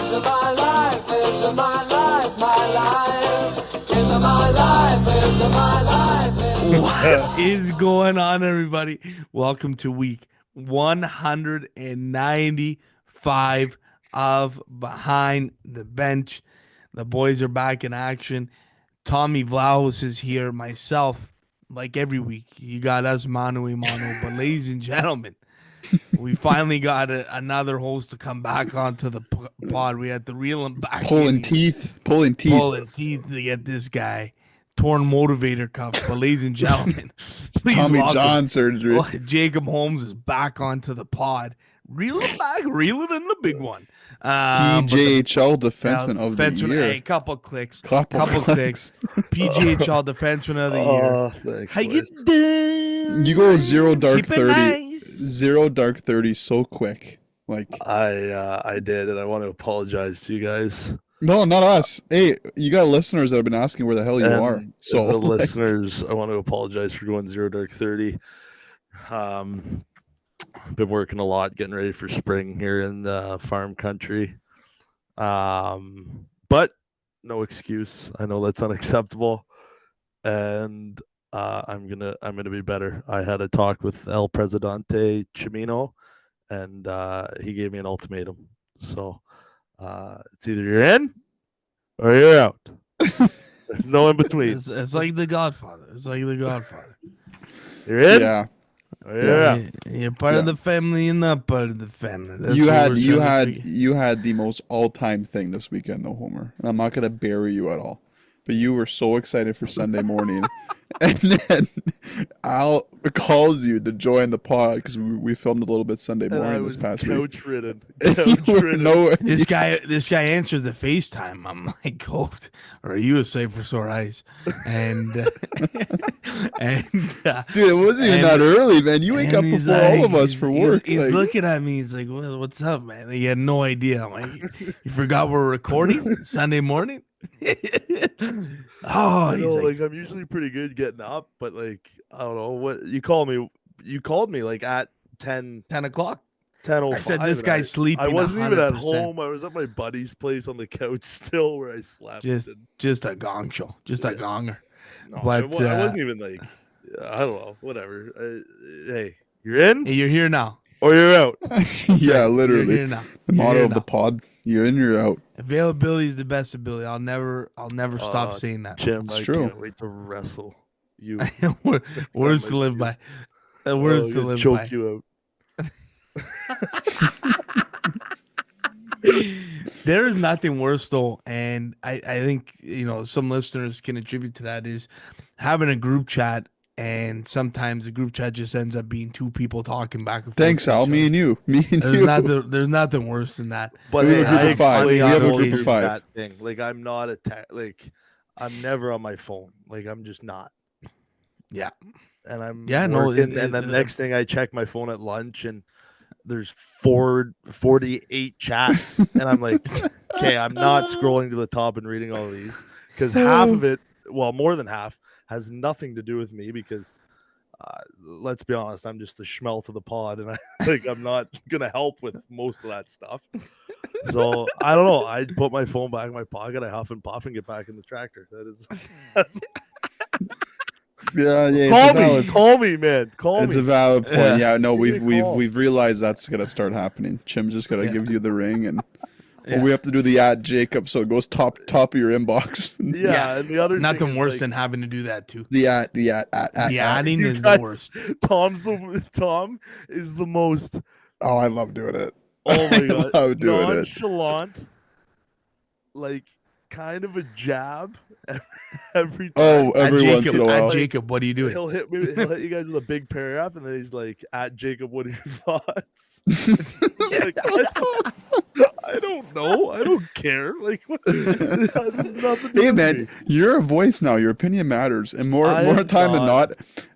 Is my life, is my life, my life. Is my life, is my life. What is going on, everybody? Welcome to week 195 of Behind the Bench. The boys are back in action. Tommy Vlahos is here. Myself, like every week, you got us mano a mano. But ladies and gentlemen, we finally got another host to come back onto the pod. We had to reel him back. Pulling teeth to get this guy. Torn motivator cuff. But ladies and gentlemen, please Tommy welcome John surgery. Jacob Holmes is back onto the pod. Reel him back, reel it in the big one. PJHL defenseman of the year. Hey, couple clicks. Couple clicks. PJHL defenseman of the year. How you doing? You go 0 dark 30. Nice. 0 dark 30 so quick. Like I did, and I want to apologize to you guys. No, not us. Hey, you got listeners that have been asking where the hell you are. So the listeners, I want to apologize for going 0 dark 30. Been working a lot, getting ready for spring here in the farm country. But no excuse. I know that's unacceptable, and I'm gonna be better. I had a talk with El Presidente Chimino, and he gave me an ultimatum. So it's either you're in or you're out. There's no in between. It's like The Godfather. You're in. yeah. You're part of the family and not part of the family. That's You what we're had trying to figure. the most all-time thing this weekend though, Homer. And I'm not gonna bury you at all. But you were so excited for Sunday morning. And then Al calls you to join the pod because we filmed a little bit Sunday morning this past week. Couch-ridden. This guy answers the FaceTime. I'm like, oh, or are you a safe for sore eyes? And Dude, it wasn't even that early, man. You wake up before all of us for work. He's looking at me. He's like, well, what's up, man? He had no idea. I'm like, you forgot we're recording Sunday morning? Oh, he's like, I'm usually pretty good getting up, but like, I don't know what you called me. You called me like at 10 o'clock. 10:05. I said this guy's sleeping. I wasn't 100%. even at home. I was at my buddy's place on the couch still, where I slept. Just a gong show, a gonger. No, but I wasn't even like, I don't know, whatever. Hey, you're in. Hey, you're here now, or you're out. Yeah, literally. You're here now. The motto of the pod: you're in, you're out. Availability is the best ability. I'll never stop saying that. Jim, it's I true. can't wait to wrestle you. Words to live by. Words to live choke by. You out. There is nothing worse though, and I think some listeners can attribute to that, is having a group chat, and sometimes the group chat just ends up being two people talking back and forth. Thanks, Al. Me and you. There's nothing worse than that. But we hey, have a group of five. we have a group of five. That thing. Like, I'm not I'm never on my phone. Like, I'm just not. Yeah. And I'm working, and the next thing I check my phone at lunch, and there's 48 chats, and I'm like, okay, I'm not scrolling to the top and reading all of these, because half of it, well, more than half, has nothing to do with me, because let's be honest, I'm just the schmelt of the pod, and I'm not gonna help with most of that stuff. So I don't know. I put my phone back in my pocket, I huff and puff and get back in the tractor. That's Yeah. Call me, man. Call me. It's a valid point. Yeah, no, Give me a call. we've realized that's gonna start happening. Chim's just gotta give you the ring, and we have to do the @Jacob, so it goes top of your inbox. Yeah, and the other nothing thing is, worse like, than having to do that too. The adding is guys, the worst. Tom is the most. Oh, I love doing it. Oh my god, I love doing nonchalant, like kind of a jab every time. Oh, every Jacob, once in a while. Jacob, what are you doing? He'll hit you guys with a big paragraph, and then he's like, @Jacob, what are your thoughts? Like, I don't know. I don't care. Like, what? There's nothing to Hey do man, with me. you're a voice now. Your opinion matters, and more time than not,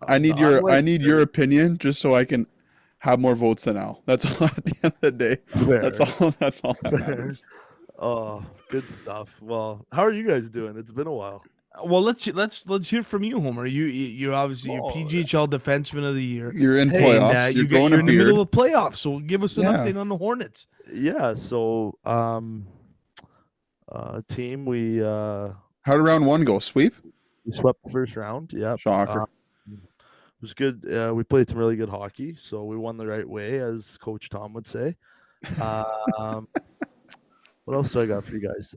I need your opinion just so I can have more votes than Al. That's all at the end of the day. Fair. That's all that matters. Oh, good stuff. Well, how are you guys doing? It's been a while. Well, let's hear from you, Homer. You're obviously your PGHL defenseman of the year. You're in And, playoffs. you're in the middle of playoffs. So give us an update on the Hornets. Yeah, so team. We How did round 1 go? Sweep? swept the first round. Yep. Shocker. It was good. We played some really good hockey, so we won the right way, as Coach Tom would say. What else do I got for you guys?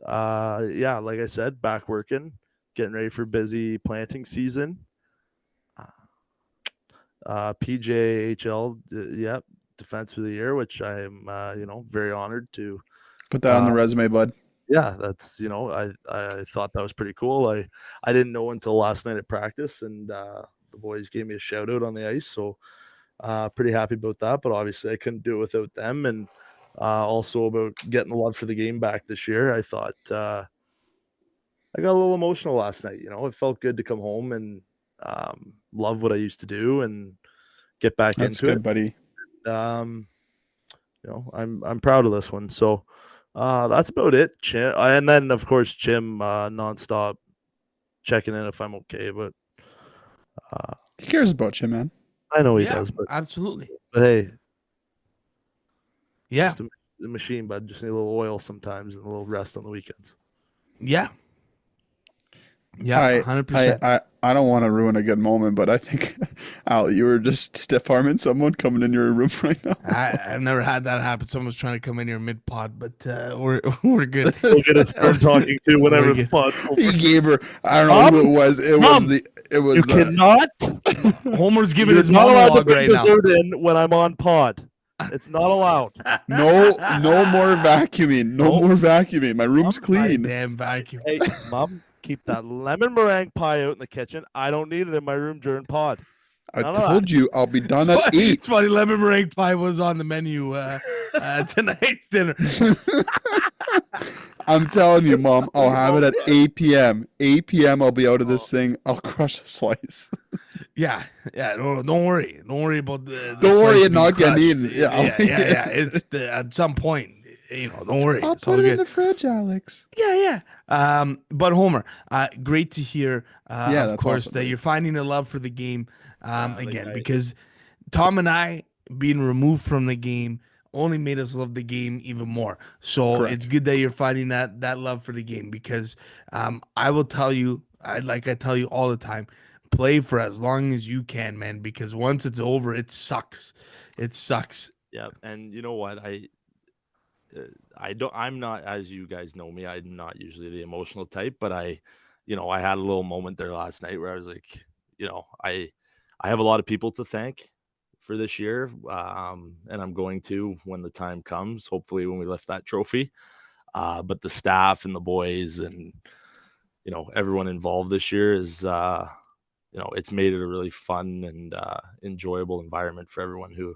Yeah, like I said, back working, getting ready for busy planting season. PJHL, yep, Defense of the Year, which I'm, very honored to. Put that on the resume, bud. Yeah, that's, I thought that was pretty cool. I didn't know until last night at practice, and the boys gave me a shout out on the ice, so pretty happy about that. But obviously, I couldn't do it without them, and also about getting the love for the game back this year. I thought I got a little emotional last night. It felt good to come home and love what I used to do and get back That's into good, it. buddy. I'm proud of this one. So that's about it. Chim, and then of course Jim nonstop checking in if I'm okay. But He cares about you, man. I know he Yeah, does. But absolutely. hey, Yeah, just the machine, bud. Just need a little oil sometimes and a little rest on the weekends. yeah, 100%. I don't want to ruin a good moment, but I think, Al, you were just stiff arming someone coming in your room right now. I've never had that happen. Someone's trying to come in here mid pod, but we're good. We'll get a stern talking to whenever We're the good. pod. He gave her. I don't know who it was. It Mom, was. You cannot. Homer's giving You're his not allowed to monologue bring right now. dessert in when I'm on pod. It's not allowed. No more vacuuming. No Nope. more vacuuming. My room's clean. Damn vacuum. Hey, Mom, keep that lemon meringue pie out in the kitchen. I don't need it in my room during pod. I None of told you I'll be done at 8. It's funny. Lemon meringue pie was on the menu tonight's dinner. I'm telling you, Mom, I'll have it at 8 p.m. 8 p.m. I'll be out of this thing. I'll crush a slice. Yeah. Don't worry. Don't worry about the Don't worry, slice it not being getting crushed. eaten. Yeah. Yeah. It's at some point. Don't worry. I'll It's all put it in good. the fridge, Alex. Yeah. But Homer, great to hear. Yeah, of that's course, awesome, that dude. you're finding a love for the game again, nice. because Tom and I being removed from the game only made us love the game even more. So Correct. it's good that you're finding that love for the game, because I will tell you, I tell you all the time, play for as long as you can, man, because once it's over, it sucks. It sucks. Yeah, and you know what? I'm not, as you guys know me, I'm not usually the emotional type, but I had a little moment there last night where I was like, I have a lot of people to thank for this year, and I'm going to when the time comes, hopefully when we lift that trophy. But the staff and the boys and everyone involved this year is it's made it a really fun and enjoyable environment for everyone who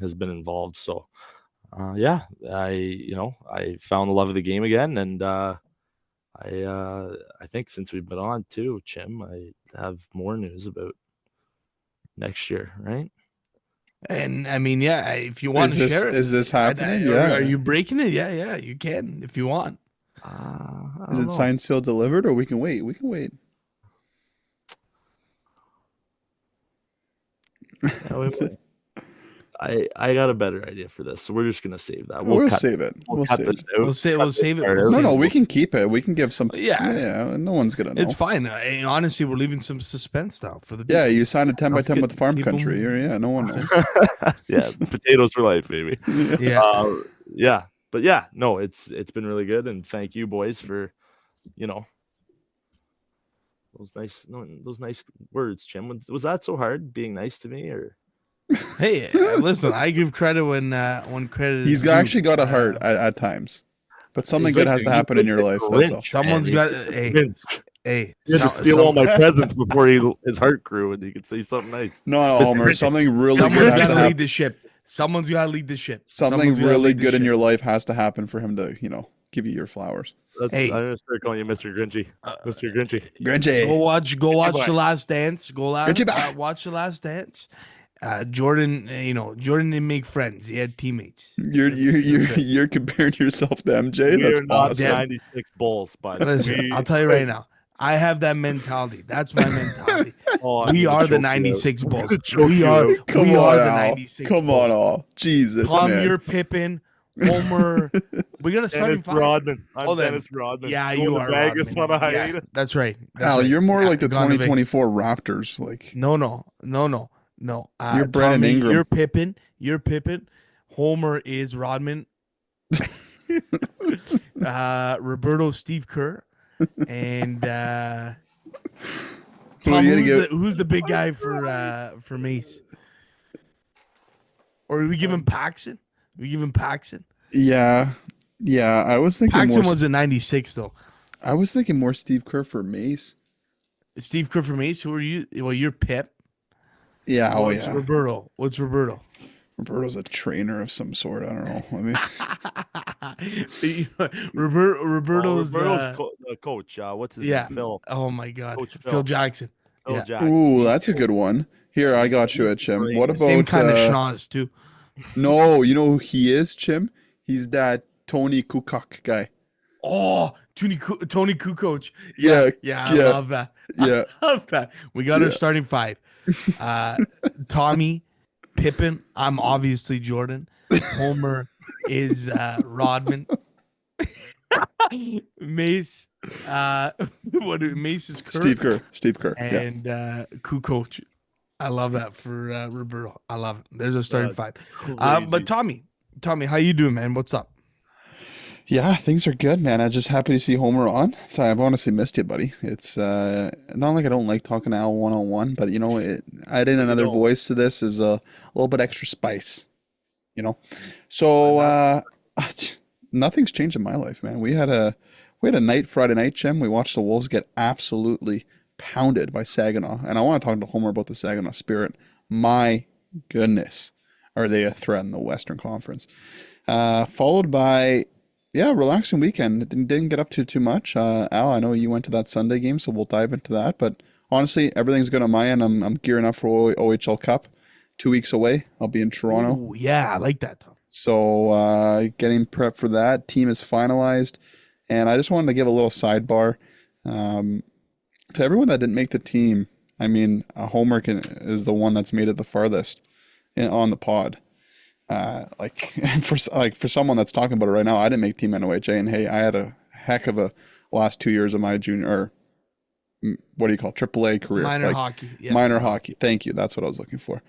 has been involved. So I found the love of the game again, and I think since we've been on too, Chim, I have more news about next year, right? And I mean, yeah, if you want to share it. Is this happening? Are you breaking it? Yeah, you can if you want. Is it signed, sealed, delivered, or we can wait? We can wait. I got a better idea for this, so we're just gonna save that. We'll save it. We'll cut this out. We'll save it. No, we can keep it. We can give some. Yeah. No one's gonna know. It's fine. Honestly, we're leaving some suspense now for the. Yeah, you signed a 10 by That's 10 good. with Farm People- Country. No one knows. Yeah, potatoes for life, baby. Yeah. But yeah, no, it's been really good, and thank you boys for those nice words, Jim. Was that so hard being nice to me, or? Hey, listen, I give credit when credit. He's is due. actually got a heart at times, but something He's good like has to a- happen in your life. That's all. Grinch. Someone's Man, got. Vince, Hey. he had to steal all my presents before his heart grew, and he could say something nice. No, Mr. Homer. Grinch. Something really good Someone's has got to to lead happen. the ship. Someone's got to lead the ship. Something Someone's gotta really lead the good in ship. your life has to happen for him to, give you your flowers. Hey. I'm gonna start calling you Mr. Grinchy. Mr. Grinchy. Grinchy. Go watch boy. The Last Dance. Richie boy. Watch The Last Dance. Jordan didn't make friends. He had teammates. You're comparing yourself to MJ. We That's are not awesome. 96 Bulls, but Listen, I'll tell you right now. I have that mentality. That's my mentality. I'm We gonna are the choke you out. 96 Bulls. choke We you are. out. Come We on, are the Al. 96 Come Bulls. on, Al. Jesus, Plum man. your Pippin. Homer. We got to start Dennis five. Rodman. I'm Oh, then- Dennis Rodman. Yeah, Going you to are Vegas Rodman. on a Yeah, hiatus. that's right. That's Al, right. you're more Yeah, like the gone to Vegas. 2024 Raptors. Like No. You're Brandon Tommy, Ingram. You're Pippen. Homer is Rodman. Roberto, Steve Kerr, and Who Tom. are you gonna give? Who's the big guy for Mace? Or we give him Paxson? Yeah. I was thinking Paxson more. was in '96 though. I was thinking more Steve Kerr for Mace. Steve Kerr for Mace. Who are you? Well, you're Pip. Yeah. Oh What's yeah. Roberto? What's Roberto? Roberto's a trainer of some sort. I don't know. Roberto's coach. What's his yeah. name? Phil. Oh my God, Coach Phil Jackson. Phil Yeah. Jackson. Ooh, that's a good one. Here, I got you he's a Chim. great. What about Same kind of schnoz too. No, you know who he is, Chim? He's that Tony Kukoc guy. Oh, Tony Kukoc. Yeah, I yeah, love that. yeah. I love that. We got our Yeah. starting five. Tommy, Pippen. I'm obviously Jordan. Homer is Rodman. Mace. Mace is Kerr. Steve Kerr. Yeah. And Kukoc. I love that for Roberto. I love it. There's a starting five. But Tommy, how you doing, man? What's up? Yeah, things are good, man. I'm just happy to see Homer on. So I've honestly missed you, buddy. It's not like I don't like talking to Al one-on-one, but adding another voice to this is a little bit extra spice, So nothing's changed in my life, man. We had a night Friday night, Jim. We watched the Wolves get absolutely pounded by Saginaw, and I want to talk to Homer about the Saginaw Spirit. My goodness, are they a threat in the Western Conference? Followed by relaxing weekend. Didn't get up to too much. Al, I know you went to that Sunday game, so we'll dive into that. But honestly, everything's good on my end. I'm gearing up for OHL Cup. 2 weeks away. I'll be in Toronto. Ooh, yeah, I like that, Tom. So getting prepped for that. Team is finalized. And I just wanted to give a little sidebar. To everyone that didn't make the team, I mean, Homer is the one that's made it the farthest on the pod. For someone that's talking about it right now, I didn't make team NOHA, and hey, I had a heck of a last 2 years of my junior, or what do you call AAA career? Minor hockey. Yeah. Minor hockey. Thank you. That's what I was looking for.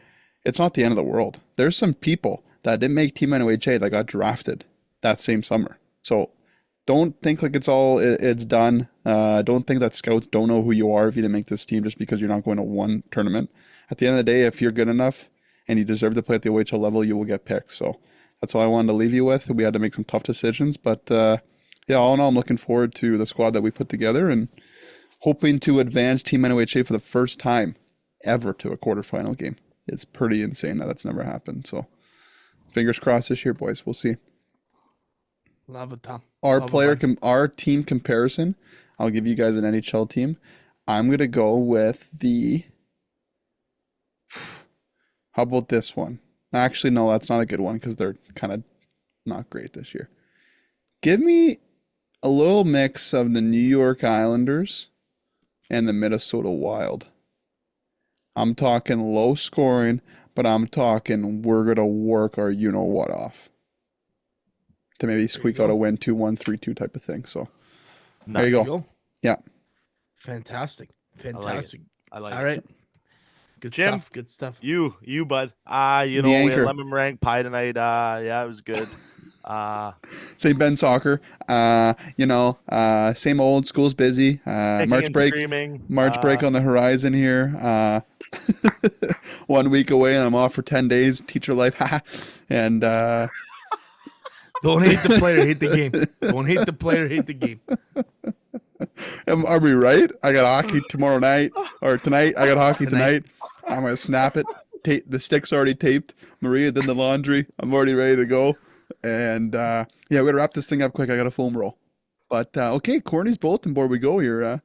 It's not the end of the world. There's some people that didn't make team NOHA that got drafted that same summer. So don't think like it's done. Don't think that scouts don't know who you are if you didn't make this team just because you're not going to one tournament. At the end of the day, if you're good enough and you deserve to play at the OHL level, you will get picked. So that's all I wanted to leave you with. We had to make some tough decisions, but all in all, I'm looking forward to the squad that we put together and hoping to advance Team NOHA for the first time ever to a quarterfinal game. It's pretty insane that it's never happened. So fingers crossed this year, boys. We'll see. Love it, Tom. Our team comparison, I'll give you guys an NHL team. I'm going to go with how about this one? Actually, no, that's not a good one because they're kind of not great this year. Give me a little mix of the New York Islanders and the Minnesota Wild. I'm talking low scoring, but I'm talking we're going to work our you-know-what off to maybe squeak out a win 2-1, 3-2 type of thing. So there you go. Yeah. Fantastic. I like it. All right. Good Jim, stuff. Good stuff. You, bud. We had anchor. lemon meringue pie tonight. It was good. St. Ben soccer. Same old. School's busy. March break. Screaming. March break on the horizon here. 1 week away, and I'm off for 10 days. Teacher life. And don't hate the player, hate the game. Don't hate the player, hate the game. Are we right? I got hockey tomorrow night or tonight. I got hockey tonight. I'm gonna snap it. The stick's already taped. Maria did the laundry. I'm already ready to go. And we gotta wrap this thing up quick. I got a foam roll. But okay, Corny's bulletin board. We go here.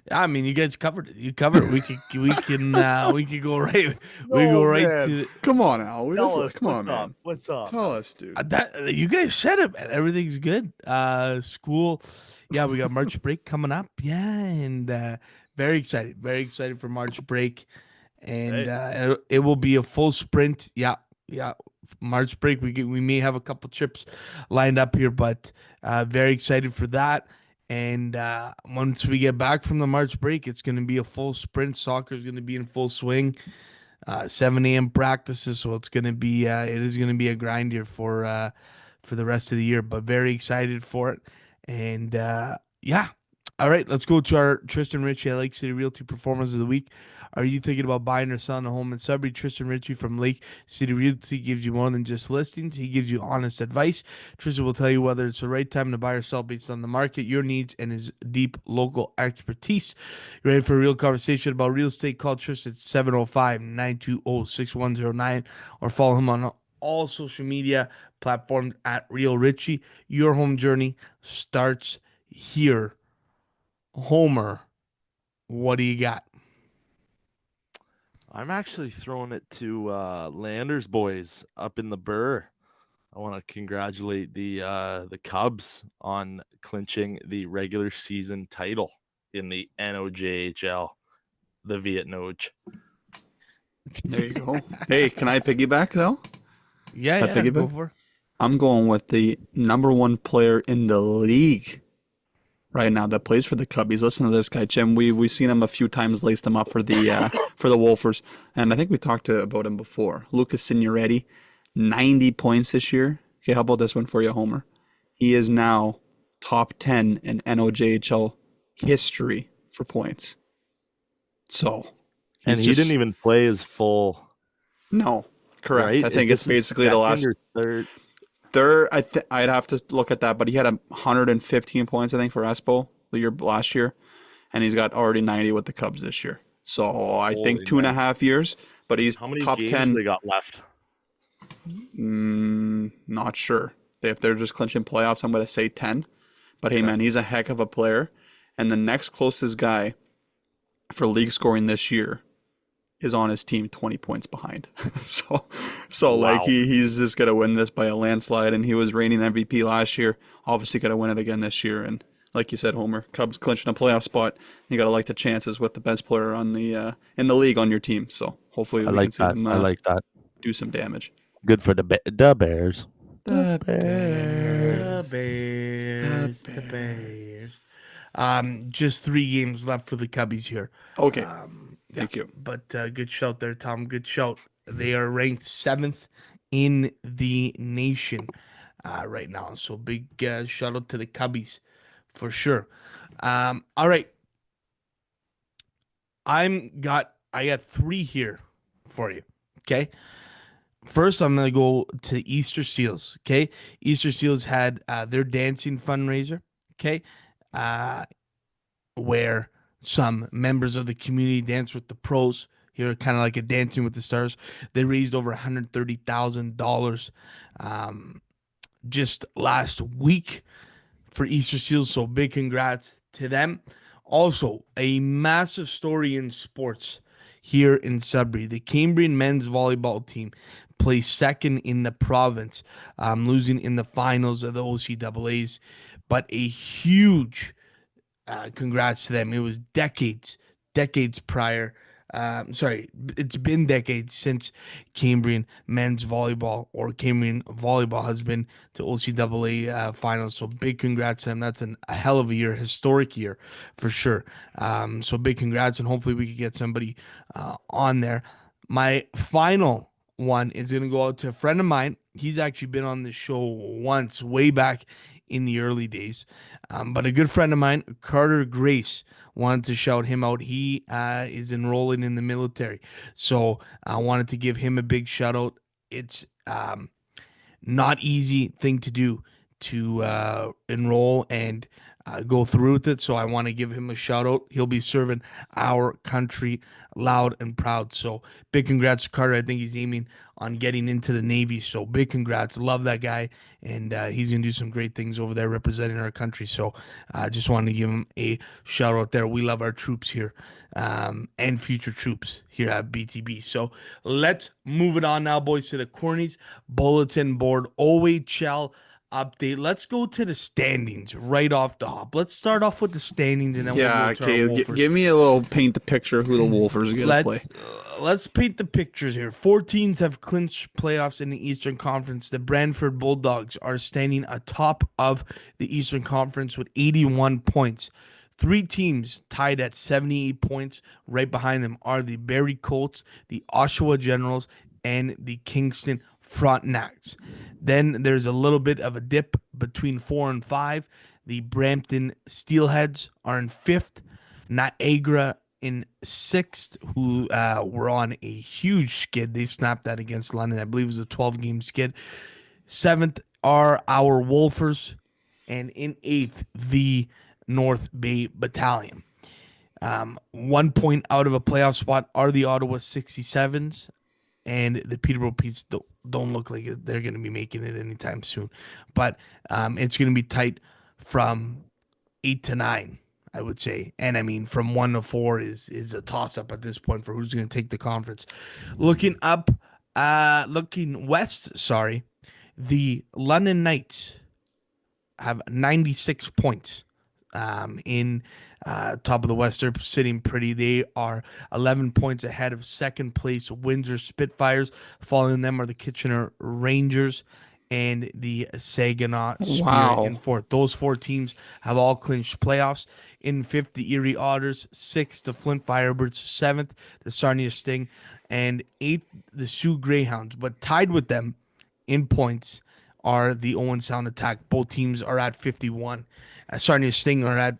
I mean, you guys covered it. You covered it. We could go right. We go right man. to. Come on, Al. Come on, What's man. up? What's up? Tell us, dude. That you guys said it, man. Everything's good. School. Yeah, we got March break coming up. Yeah, and very excited for March break, and it will be a full sprint. Yeah, March break. We may have a couple trips lined up here, but very excited for that. And once we get back from the March break, it's going to be a full sprint. Soccer is going to be in full swing. 7 a.m. practices, so it is going to be a grind here for the rest of the year. But very excited for it, and yeah. All right, let's go to our Tristan Ritchie at Lake City Realty Performance of the Week. Are you thinking about buying or selling a home in Sudbury? Tristan Ritchie from Lake City Realty gives you more than just listings. He gives you honest advice. Tristan will tell you whether it's the right time to buy or sell based on the market, your needs, and his deep local expertise. You ready for a real conversation about real estate? Call Tristan at 705-920-6109 or follow him on all social media platforms at Real Ritchie. Your home journey starts here. Homer, what do you got? I'm actually throwing it to Landers boys up in the Burr. I want to congratulate the Cubs on clinching the regular season title in the NOJHL, the Vietnoj. There you go. Hey, can I piggyback though? Yeah, go for it. I'm going with the number one player in the league right now that plays for the Cubbies. Listen to this guy, Jim. We've seen him a few times, laced him up for the for the Wolfers, and I think we talked about him before. Lucas Signoretti, 90 points this year. Okay, how about this one for you, Homer? He is now top 10 in NOJHL history for points. So, and he didn't even play his full. No, correct. Right? I think it's basically the last. Third. I'd have to look at that, but he had 115 points, I think, for Espo last year, and he's got already 90 with the Cubs this year. So I think 2.5 years, but he's how many top games 10. They got left? Not sure. If they're just clinching playoffs, I'm going to say 10. But hey, man, he's a heck of a player. And the next closest guy for league scoring this year is on his team 20 points behind. so wow. Like he's just going to win this by a landslide, and he was reigning MVP last year. Obviously going to win it again this year. And like you said, Homer, Cubs clinching a playoff spot. You got to like the chances with the best player on the in the league on your team. So hopefully we can see them I like that. Do some damage. Good for the Bears. The Bears. Just 3 games left for the Cubbies here. Okay. Thank you. But good shout there, Tom. Good shout. They are ranked 7th in the nation right now. So big shout out to the Cubbies for sure. All right. I got 3 here for you. Okay. First, I'm going to go to Easter Seals. Okay. Easter Seals had their dancing fundraiser. Okay. Where some members of the community dance with the pros here, kind of like a Dancing with the Stars. They raised over $130,000 just last week for Easter Seals. So big congrats to them. Also, a massive story in sports here in Sudbury. The Cambrian men's volleyball team placed 2nd in the province, losing in the finals of the OCAAs, but a huge congrats to them. It was decades prior. It's been decades since Cambrian men's volleyball or Cambrian volleyball has been to OCAA finals. So big congrats to them. That's a hell of a year, historic year for sure. So big congrats, and hopefully we can get somebody on there. My final one is going to go out to a friend of mine. He's actually been on the show once, way back in the early days. But a good friend of mine, Carter Grace, wanted to shout him out. He is enrolling in the military. So I wanted to give him a big shout out. It's not easy thing to do to enroll and go through with it. So I want to give him a shout out. He'll be serving our country loud and proud. So big congrats to Carter. I think he's aiming on getting into the Navy. So big congrats. Love that guy. And he's going to do some great things over there representing our country. So I just wanted to give him a shout out there. We love our troops here and future troops here at BTB. So let's move it on now, boys, to the Cornies bulletin board. OHL update. Let's go to the standings right off the hop. Let's start off with the standings, and then we'll Yeah, go to our okay. Wolfers. Give me a little paint the picture of who the Wolfers are going to play. Let's paint the pictures here. 4 teams have clinched playoffs in the Eastern Conference. The Brantford Bulldogs are standing atop of the Eastern Conference with 81 points. 3 teams tied at 78 points. Right behind them are the Barrie Colts, the Oshawa Generals, and the Kingston Frontenacs. Then there's a little bit of a dip between 4 and 5. The Brampton Steelheads are in 5th. Niagara in 6th, who were on a huge skid. They snapped that against London. I believe it was a 12-game skid. 7th are our Wolfers. And in 8th, the North Bay Battalion. 1 point out of a playoff spot are the Ottawa 67s. And the Peterborough Petes don't look like they're going to be making it anytime soon. But it's going to be tight from 8 to 9, I would say. And, I mean, from 1 to 4 is a toss-up at this point for who's going to take the conference. Looking west, the London Knights have 96 points in top of the West. They're sitting pretty. They are 11 points ahead of second place Windsor Spitfires. Following them are the Kitchener Rangers and the Saginaw Spirit in 4th. Those 4 teams have all clinched playoffs. In 5th, the Erie Otters. 6th, the Flint Firebirds. 7th, the Sarnia Sting. And 8th, the Sioux Greyhounds. But tied with them in points are the Owen Sound Attack. Both teams are at 51. Sarnia Sting are at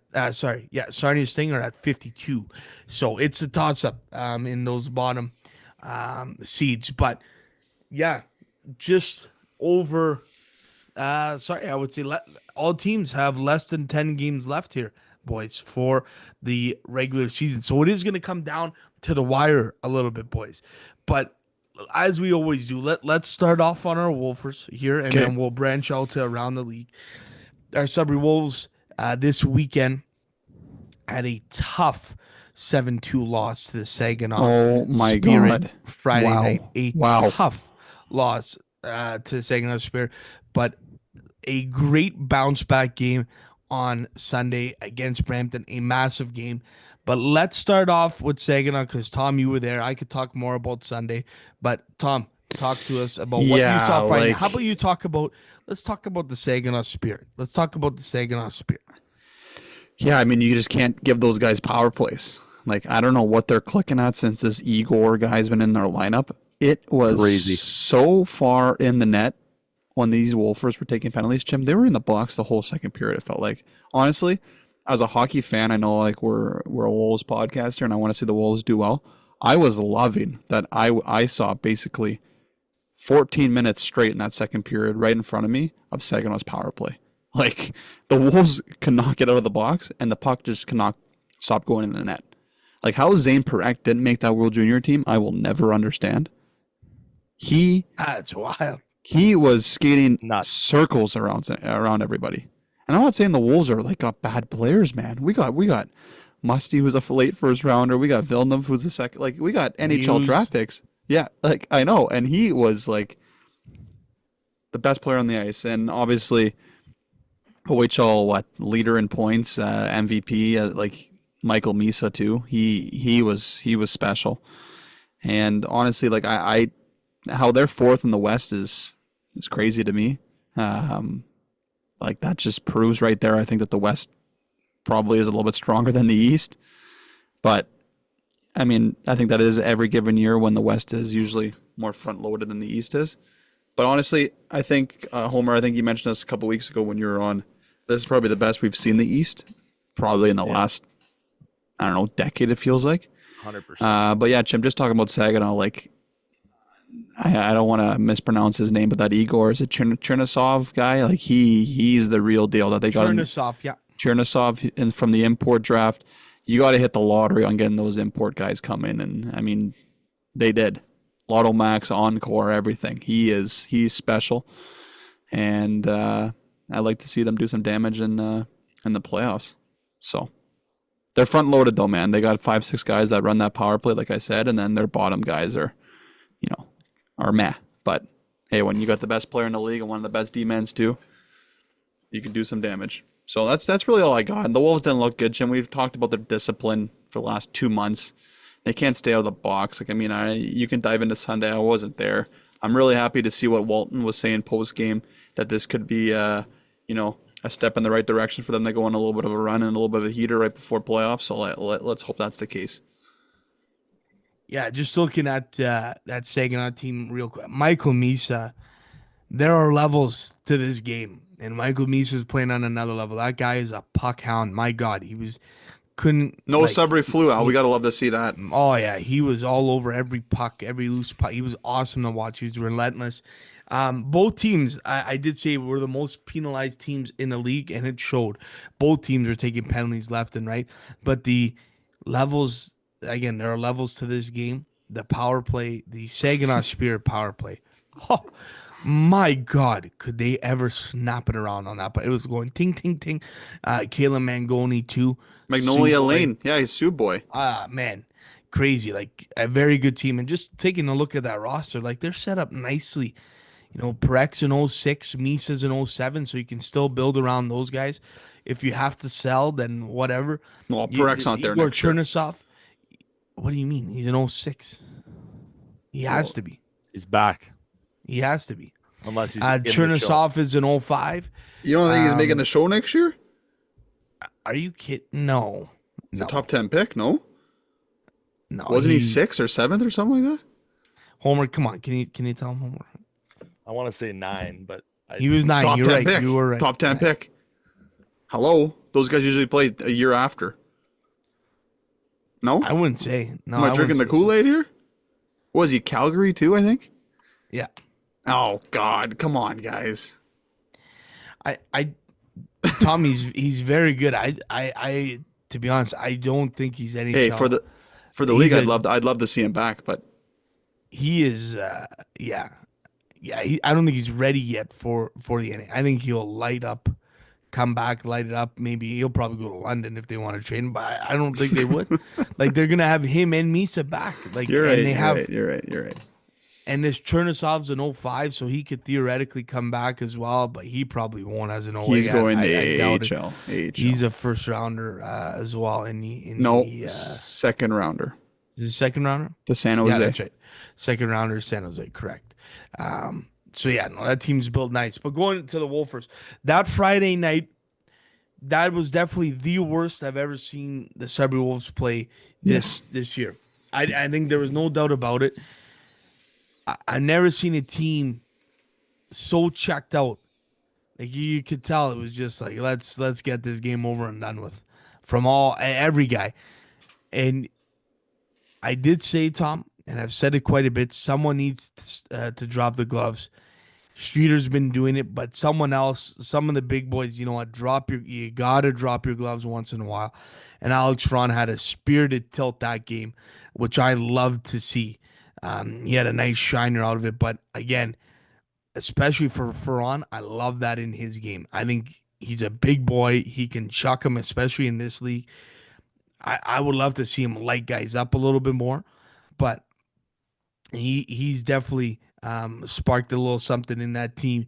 52. So it's a toss-up in those bottom seeds. But, yeah, just over I would say all teams have less than 10 games left here, boys, for the regular season. So it is going to come down to the wire a little bit, boys. But as we always do, let's start off on our Wolfers here, and then we'll branch out to around the league. Our Sudbury Wolves this weekend had a tough 7-2 loss to the Saginaw Spirit Friday night. A tough loss to the Saginaw Spirit, but a great bounce back game on Sunday against Brampton, a massive game. But let's start off with Saginaw because, Tom, you were there. I could talk more about Sunday, but Tom, talk to us about what you saw Friday. How about let's talk about the Saginaw Spirit. Let's talk about the Saginaw Spirit. Yeah, I mean, you just can't give those guys power plays. Like, I don't know what they're clicking at since this Igor guy's been in their lineup. It was crazy. So far in the net when these Wolfers were taking penalties, Jim. They were in the box the whole second period, it felt like. Honestly, as a hockey fan, I know like we're a Wolves podcaster and I want to see the Wolves do well. I was loving that I saw basically 14 minutes straight in that second period right in front of me of Saginaw's power play. Like, the Wolves could not get out of the box and the puck just cannot stop going in the net. Like, how Zane Perek didn't make that World Junior team, I will never understand. That's wild. He was skating circles around everybody. And I'm not saying the Wolves are like got bad players, man. We got Musty, who's a late first rounder. We got Villeneuve, who's a second. Like, we got NHL draft picks. Yeah, like, I know. And he was like the best player on the ice. And obviously, OHL leader in points, MVP, like Michael Misa too. He was special. And honestly, like I how they're 4th in the West is crazy to me. Like, that just proves right there, I think, that the West probably is a little bit stronger than the East. But, I mean, I think that is every given year when the West is usually more front-loaded than the East is. But honestly, I think, Homer, I think you mentioned this a couple weeks ago when you were on, this is probably the best we've seen the East, probably in the last, I don't know, decade, it feels like. 100%. But yeah, Jim, just talking about Saginaw, like, I don't want to mispronounce his name, but that Igor, is it Chernisov guy? Like, he's the real deal that they got. Chernisov and from the import draft. You got to hit the lottery on getting those import guys come in, and I mean, they did. Lotto Max, Encore, everything. He's special, and I like to see them do some damage in the playoffs. So they're front loaded though, man. They got 5-6 guys that run that power play, like I said, and then their bottom guys are meh. But hey, when you got the best player in the league and one of the best D-mens too, you can do some damage. So that's really all I got. And the Wolves didn't look good, Jim. We've talked about their discipline for the last 2 months. They can't stay out of the box. Like, I mean, you can dive into Sunday. I wasn't there. I'm really happy to see what Walton was saying post game, that this could be, a step in the right direction for them to go on a little bit of a run and a little bit of a heater right before playoffs. So let's hope that's the case. Yeah, just looking at that Saginaw team real quick. Michael Misa, there are levels to this game, and Michael Misa is playing on another level. That guy is a puck hound. My God, No Sudbury flew out. We got to love to see that. Oh, yeah. He was all over every puck, every loose puck. He was awesome to watch. He was relentless. Both teams, I did say, were the most penalized teams in the league, and it showed. Both teams were taking penalties left and right. But the levels, again, there are levels to this game. The power play, the Saginaw Spirit power play. Oh, my God, could they ever snap it around on that? But it was going ting, ting, ting. Kayla Mangoni, too. Magnolia Sue Boy. Lane. Yeah, he's Sue Boy. Man, crazy. Like, a very good team. And just taking a look at that roster, like, they're set up nicely. Perek's in 06, Misa's in 07, so you can still build around those guys. If you have to sell, then whatever. Well, Perek's not there next year. Chernisov, what do you mean? He's in 06. He has to be. He's back. He has to be. Unless he's in the show. Chernisov is in 05. You don't think he's making the show next year? Are you kidding? No. He's a top 10 pick, no? No. Wasn't he 6th or 7th or something like that? Homer, come on. Can you tell him, Homer? I want to say 9, but he was 9. Top You're 10 right. pick. You were right. Top 10 pick. Hello? Those guys usually play a year after. No? I wouldn't say. No, Am I drinking the Kool-Aid here? Was he Calgary too, I think? Yeah. Oh, God. Come on, guys. Tom, he's very good. I to be honest, I don't think he's NHL. Hey, for the league, I'd love to see him back, but he is yeah. I don't think he's ready yet for the NHL. I think he'll come back, light it up. Maybe he'll probably go to London if they want to trade him, but I don't think they would. Like, they're gonna have him and Misa back. Like, you're right. And they You're right. And this Chernisov's an 05, so he could theoretically come back as well, but he probably won't as an 08. He's going I doubt it. AHL. He's a first rounder as well. Second rounder. Is it second rounder? To San Jose. Yeah, that's right. Second rounder, San Jose, correct. That team's built nice. But going to the Wolfers, that Friday night, that was definitely the worst I've ever seen the Sudbury Wolves play this year. I think there was no doubt about it. I've never seen a team so checked out. Like, you could tell it was just like, let's get this game over and done with from every guy. And I did say, Tom, and I've said it quite a bit, someone needs to drop the gloves. Streeter's been doing it, but someone else, some of the big boys, you know what, you gotta drop your gloves once in a while. And Alex Frann had a spirited tilt that game, which I loved to see. He had a nice shiner out of it, but again, especially for Ferran, I love that in his game. I think he's a big boy. He can chuck him, especially in this league. I would love to see him light guys up a little bit more, but he's definitely sparked a little something in that team.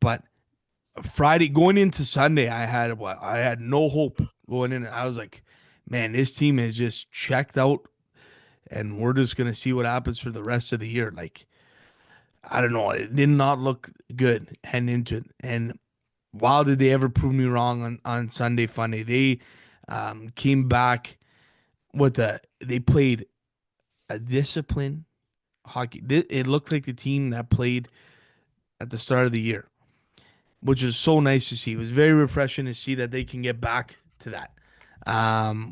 But Friday, going into Sunday, I had no hope going in. I was like, man, this team is just checked out, and we're just going to see what happens for the rest of the year. Like, I don't know. It did not look good heading into it. And wow, did they ever prove me wrong on Sunday Funday. They came back they played a disciplined hockey. It looked like the team that played at the start of the year, which was so nice to see. It was very refreshing to see that they can get back to that,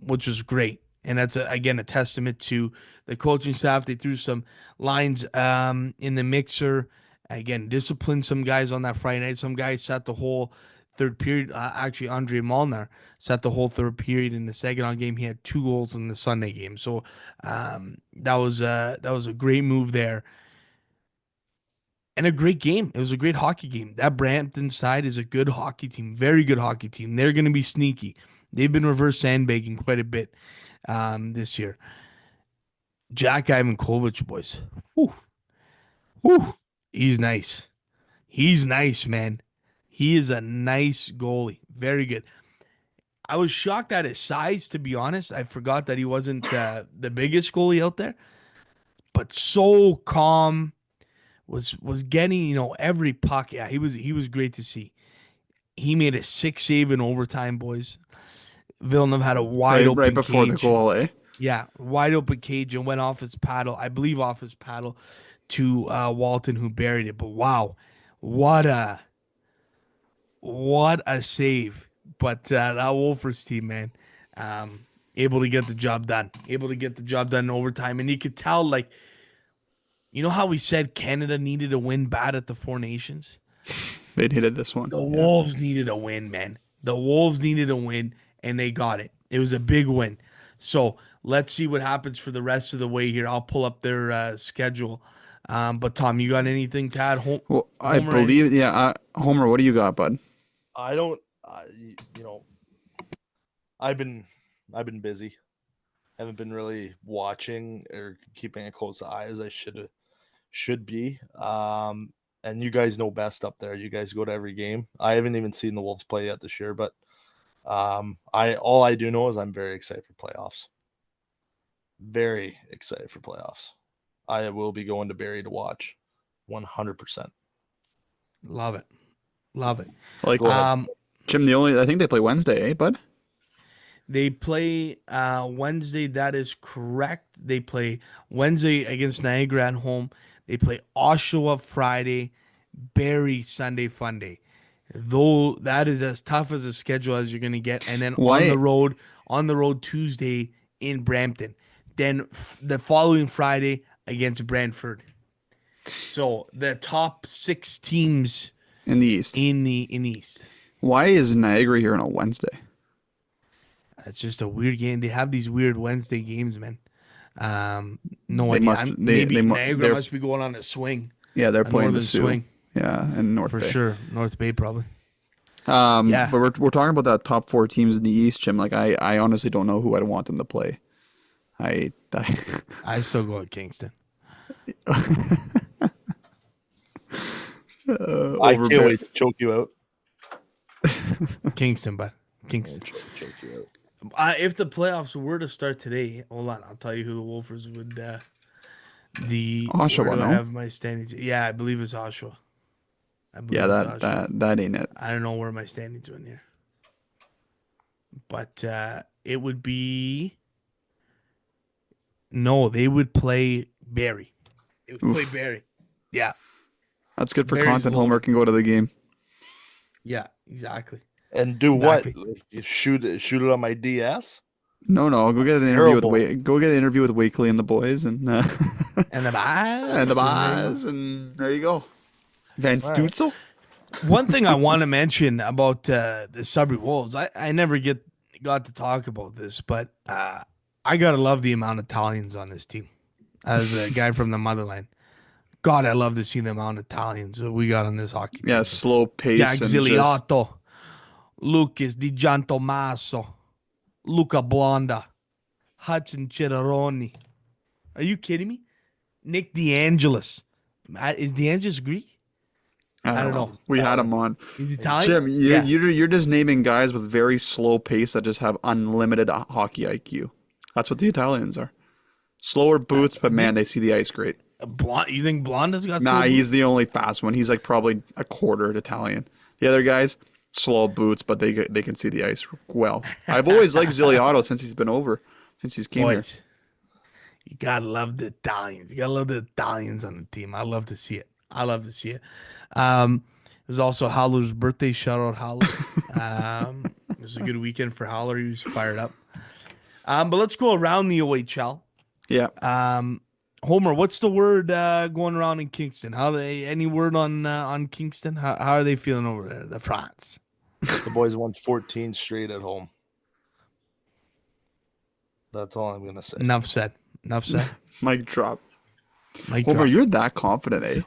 which was great. And that's, again, a testament to the coaching staff. They threw some lines in the mixer. Again, disciplined some guys on that Friday night. Some guys sat the whole third period. Actually, Andre Molnar sat the whole third period in the Saginaw game. He had 2 goals in the Sunday game. So that was a great move there. And a great game. It was a great hockey game. That Brampton side is a good hockey team. Very good hockey team. They're going to be sneaky. They've been reverse sandbagging quite a bit this year. Jack Ivankovic, boys. Whew. He's nice. He's nice, man. He is a nice goalie. Very good. I was shocked at his size, to be honest. I forgot that he wasn't the biggest goalie out there, but so calm. Was getting every puck. Yeah, he was great to see. He made a 6 save in overtime, boys. Villeneuve had a wide open right before cage. the goal, eh? Yeah, wide open cage and went off his paddle. I believe off his paddle to Walton, who buried it. But wow, what a save! But that Wolfers team, man, able to get the job done. Able to get the job done in overtime, and you could tell, like, you know how we said Canada needed a win bad at the Four Nations. They needed this one. The Wolves needed a win, man. The Wolves needed a win, and they got it. It was a big win. So let's see what happens for the rest of the way here. I'll pull up their schedule. But Tom, you got anything to add? Well, I believe, Homer, what do you got, bud? I don't, I've been busy. Haven't been really watching or keeping a close eye as I should be. And you guys know best up there. You guys go to every game. I haven't even seen the Wolves play yet this year, but all I do know is I'm very excited for playoffs. Very excited for playoffs. I will be going to Barrie to watch 100%. Love it. Love it. Like, Jim, I think they play Wednesday, eh, bud? They play Wednesday. That is correct. They play Wednesday against Niagara at home. They play Oshawa Friday, Barrie Sunday Funday. Though that is as tough as a schedule as you're going to get. And then on the road Tuesday in Brampton. Then the following Friday against Brantford. So the top 6 teams in the East. In the East. Why is Niagara here on a Wednesday? It's just a weird game. They have these weird Wednesday games, man. No idea. Maybe Niagara must be going on a swing. Yeah, they're playing the swing. Yeah, and North Bay. For sure. North Bay, probably. Yeah. But we're talking about that top 4 teams in the East, Jim. Like, I honestly don't know who I'd want them to play. I still go with Kingston. I can't wait to choke you out. Kingston, but Kingston. Choke you out. If the playoffs were to start today, hold on, I'll tell you who the Wolfers would. Oshawa, no? I have my standings. Yeah, I believe it's Oshawa. That ain't it. I don't know where my standings went here, but it would be. No, they would play Barrie. They would play Barrie. Yeah, that's good for Barry's content. Homework can go to the game. Yeah, exactly. And do exactly. What? You shoot it on my DS? No. Go get an interview with Wakely and the boys, and and the boys, and there you go. Van Stutzel. One thing I want to mention about the Sudbury Wolves, I never got to talk about this, but I gotta love the amount of Italians on this team. As a guy from the motherland, God, I love to see the amount of Italians we got on this hockey team. Yeah, slow pace. Jack Ziliotto, Lucas Di Giantommaso, Luca Blonda, Hudson Chiraroni. Are you kidding me? Nick DeAngelis. Is DeAngelis Greek? I don't know. We had him on. He's Italian? Jim, you're just naming guys with very slow pace that just have unlimited hockey IQ. That's what the Italians are. Slower boots, but man, they see the ice great. You think Blonda's got slow Nah, boots? he's the only fast one. He's like probably a quarter Italian. The other guys, slow boots, but they can see the ice well. I've always liked Ziliotto since he's came here. You gotta love the Italians. You gotta love the Italians on the team. I love to see it. It was also Howler's birthday. Shout out Howler. It was a good weekend for Howler. He was fired up. But let's go around the OHL. Yeah. Homer, what's the word going around in Kingston? Any word on Kingston? How are they feeling over there? The France. The boys won 14 straight at home. That's all I'm gonna say. Enough said. Mic drop. Homer, you're that confident, eh?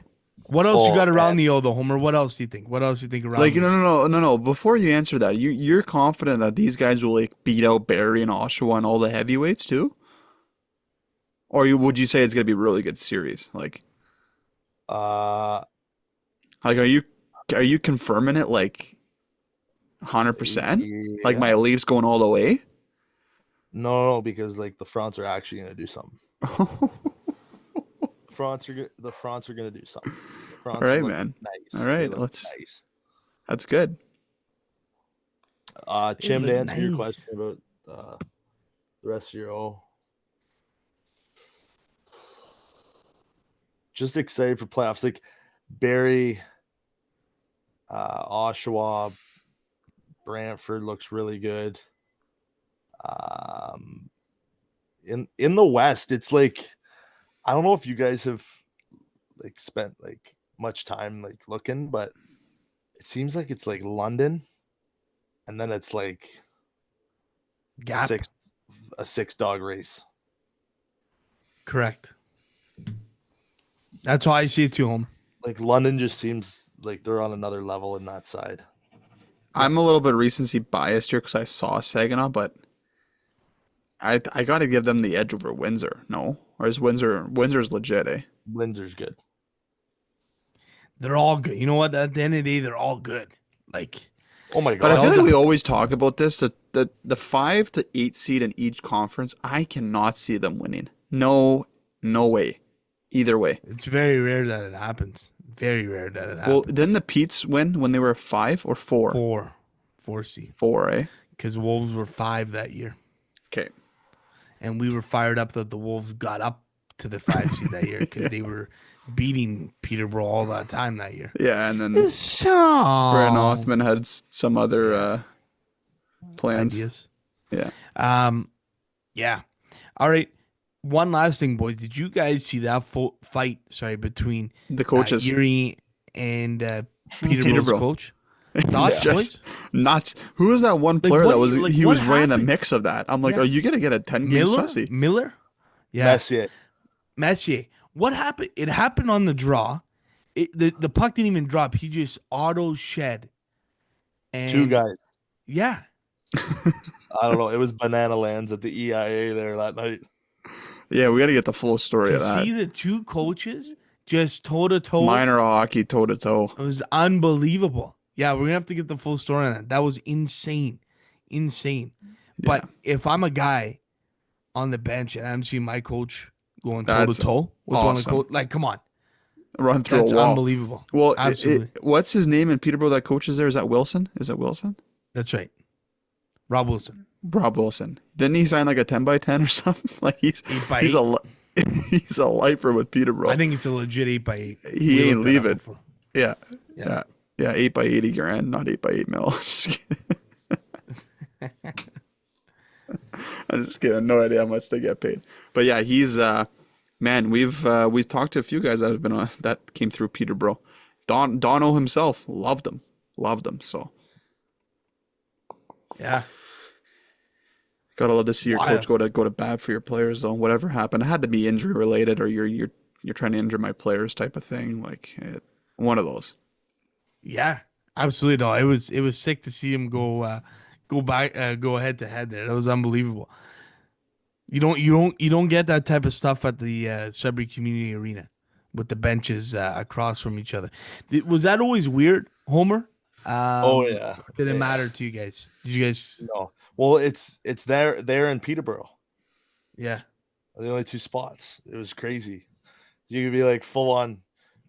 What else you got around the O though, Homer? What else do you think? What else do you think around? Like no. Before you answer that, you're confident that these guys will like beat out Barrie and Oshawa and all the heavyweights too? Or would you say it's gonna be a really good series? Like are you confirming it? Like 100%? Like Yeah. my Leafs going all the way? No, because like the Fronts are actually gonna do something. The Fronts are gonna do something. The Fronts All right, look man. nice. All They right, look nice. that's good. Chim, look to answer your nice. question about the rest of your just excited for playoffs. Like Barry, Oshawa, Brantford looks really good. In the West, it's like I don't know if you guys have like spent like much time like looking, but it seems like it's like London, and then it's like Gap. a six dog race. Correct. That's how I see it too, home. Like London just seems like they're on another level in that side. I'm a little bit recency biased here because I saw Saginaw, but I got to give them the edge over Windsor. No, or is Windsor's legit? Eh? Windsor's good. They're all good. You know what? At the end of the day, they're all good. Like, Oh my But I god! feel like the- we always talk about this. The 5 to 8 seed in each conference, I cannot see them winning. No way. Either way. it's very rare that it happens. Very rare that it Well, happens. didn't the Petes win when they were 5 or 4? Four seed. 4, eh? Because Wolves were 5 that year. Okay. And we were fired up that the Wolves got up to the 5 seed that year because they were beating Peterborough all that time that year. Yeah, and then Brian So Othman had some other plans. ideas. Yeah. Yeah. All right. One last thing, boys. Did you guys see that fight? Sorry, between The coaches. Erie and Peterborough's Peterborough. coach. Thoughts, Just boys? nuts. Who was that one Like, player what- that was like, he what was right in the happened? mix of that? I'm like, Yeah. are you gonna get a 10-game sussy? Miller? Yeah. Messier. What happened? It happened on the draw. The puck didn't even drop. He just auto shed. And 2 guys. Yeah. I don't know. It was banana lands at the EIA there that night. Yeah, we got to get the full story To of that. see the two coaches just toe to toe. Minor hockey toe to toe. It was unbelievable. Yeah, we're gonna have to get the full story on that. That was insane. But if I'm a guy on the bench and I'm seeing my coach going toe to That's toe with one of the awesome. coach, like, come on, Run through that's a wall. unbelievable. Well, Absolutely. what's his name in Peterborough that coaches there? Is that Wilson? Is it Wilson? That's right, Rob Wilson. Rob Wilson. Didn't he sign like a 10x10 or something? Like he's 8x8. he's a lifer with Peterborough. I think it's a legit 8x8. He We ain't looked that up leaving. before. Yeah. Yeah. 8x80 grand, not 8x8 mil. Just kidding. I'm just kidding. No idea how much they get paid. But yeah, he's man. We've talked to a few guys that have been on that came through Peterborough. Dono himself loved him. So Yeah. gotta love to see your Wild. coach go to bat for your players though. Whatever happened, it had to be injury related, or you're trying to injure my players type of thing. Like one of those. Yeah, absolutely. No, it was sick to see him go head to head there. That was unbelievable. You don't get that type of stuff at the Sudbury Community Arena with the benches across from each other. Was that always weird, Homer? Oh yeah. Did it Yeah. matter to you guys? Did you guys? No. Well, it's there in Peterborough. Yeah. The only 2 spots. It was crazy. You could be like full on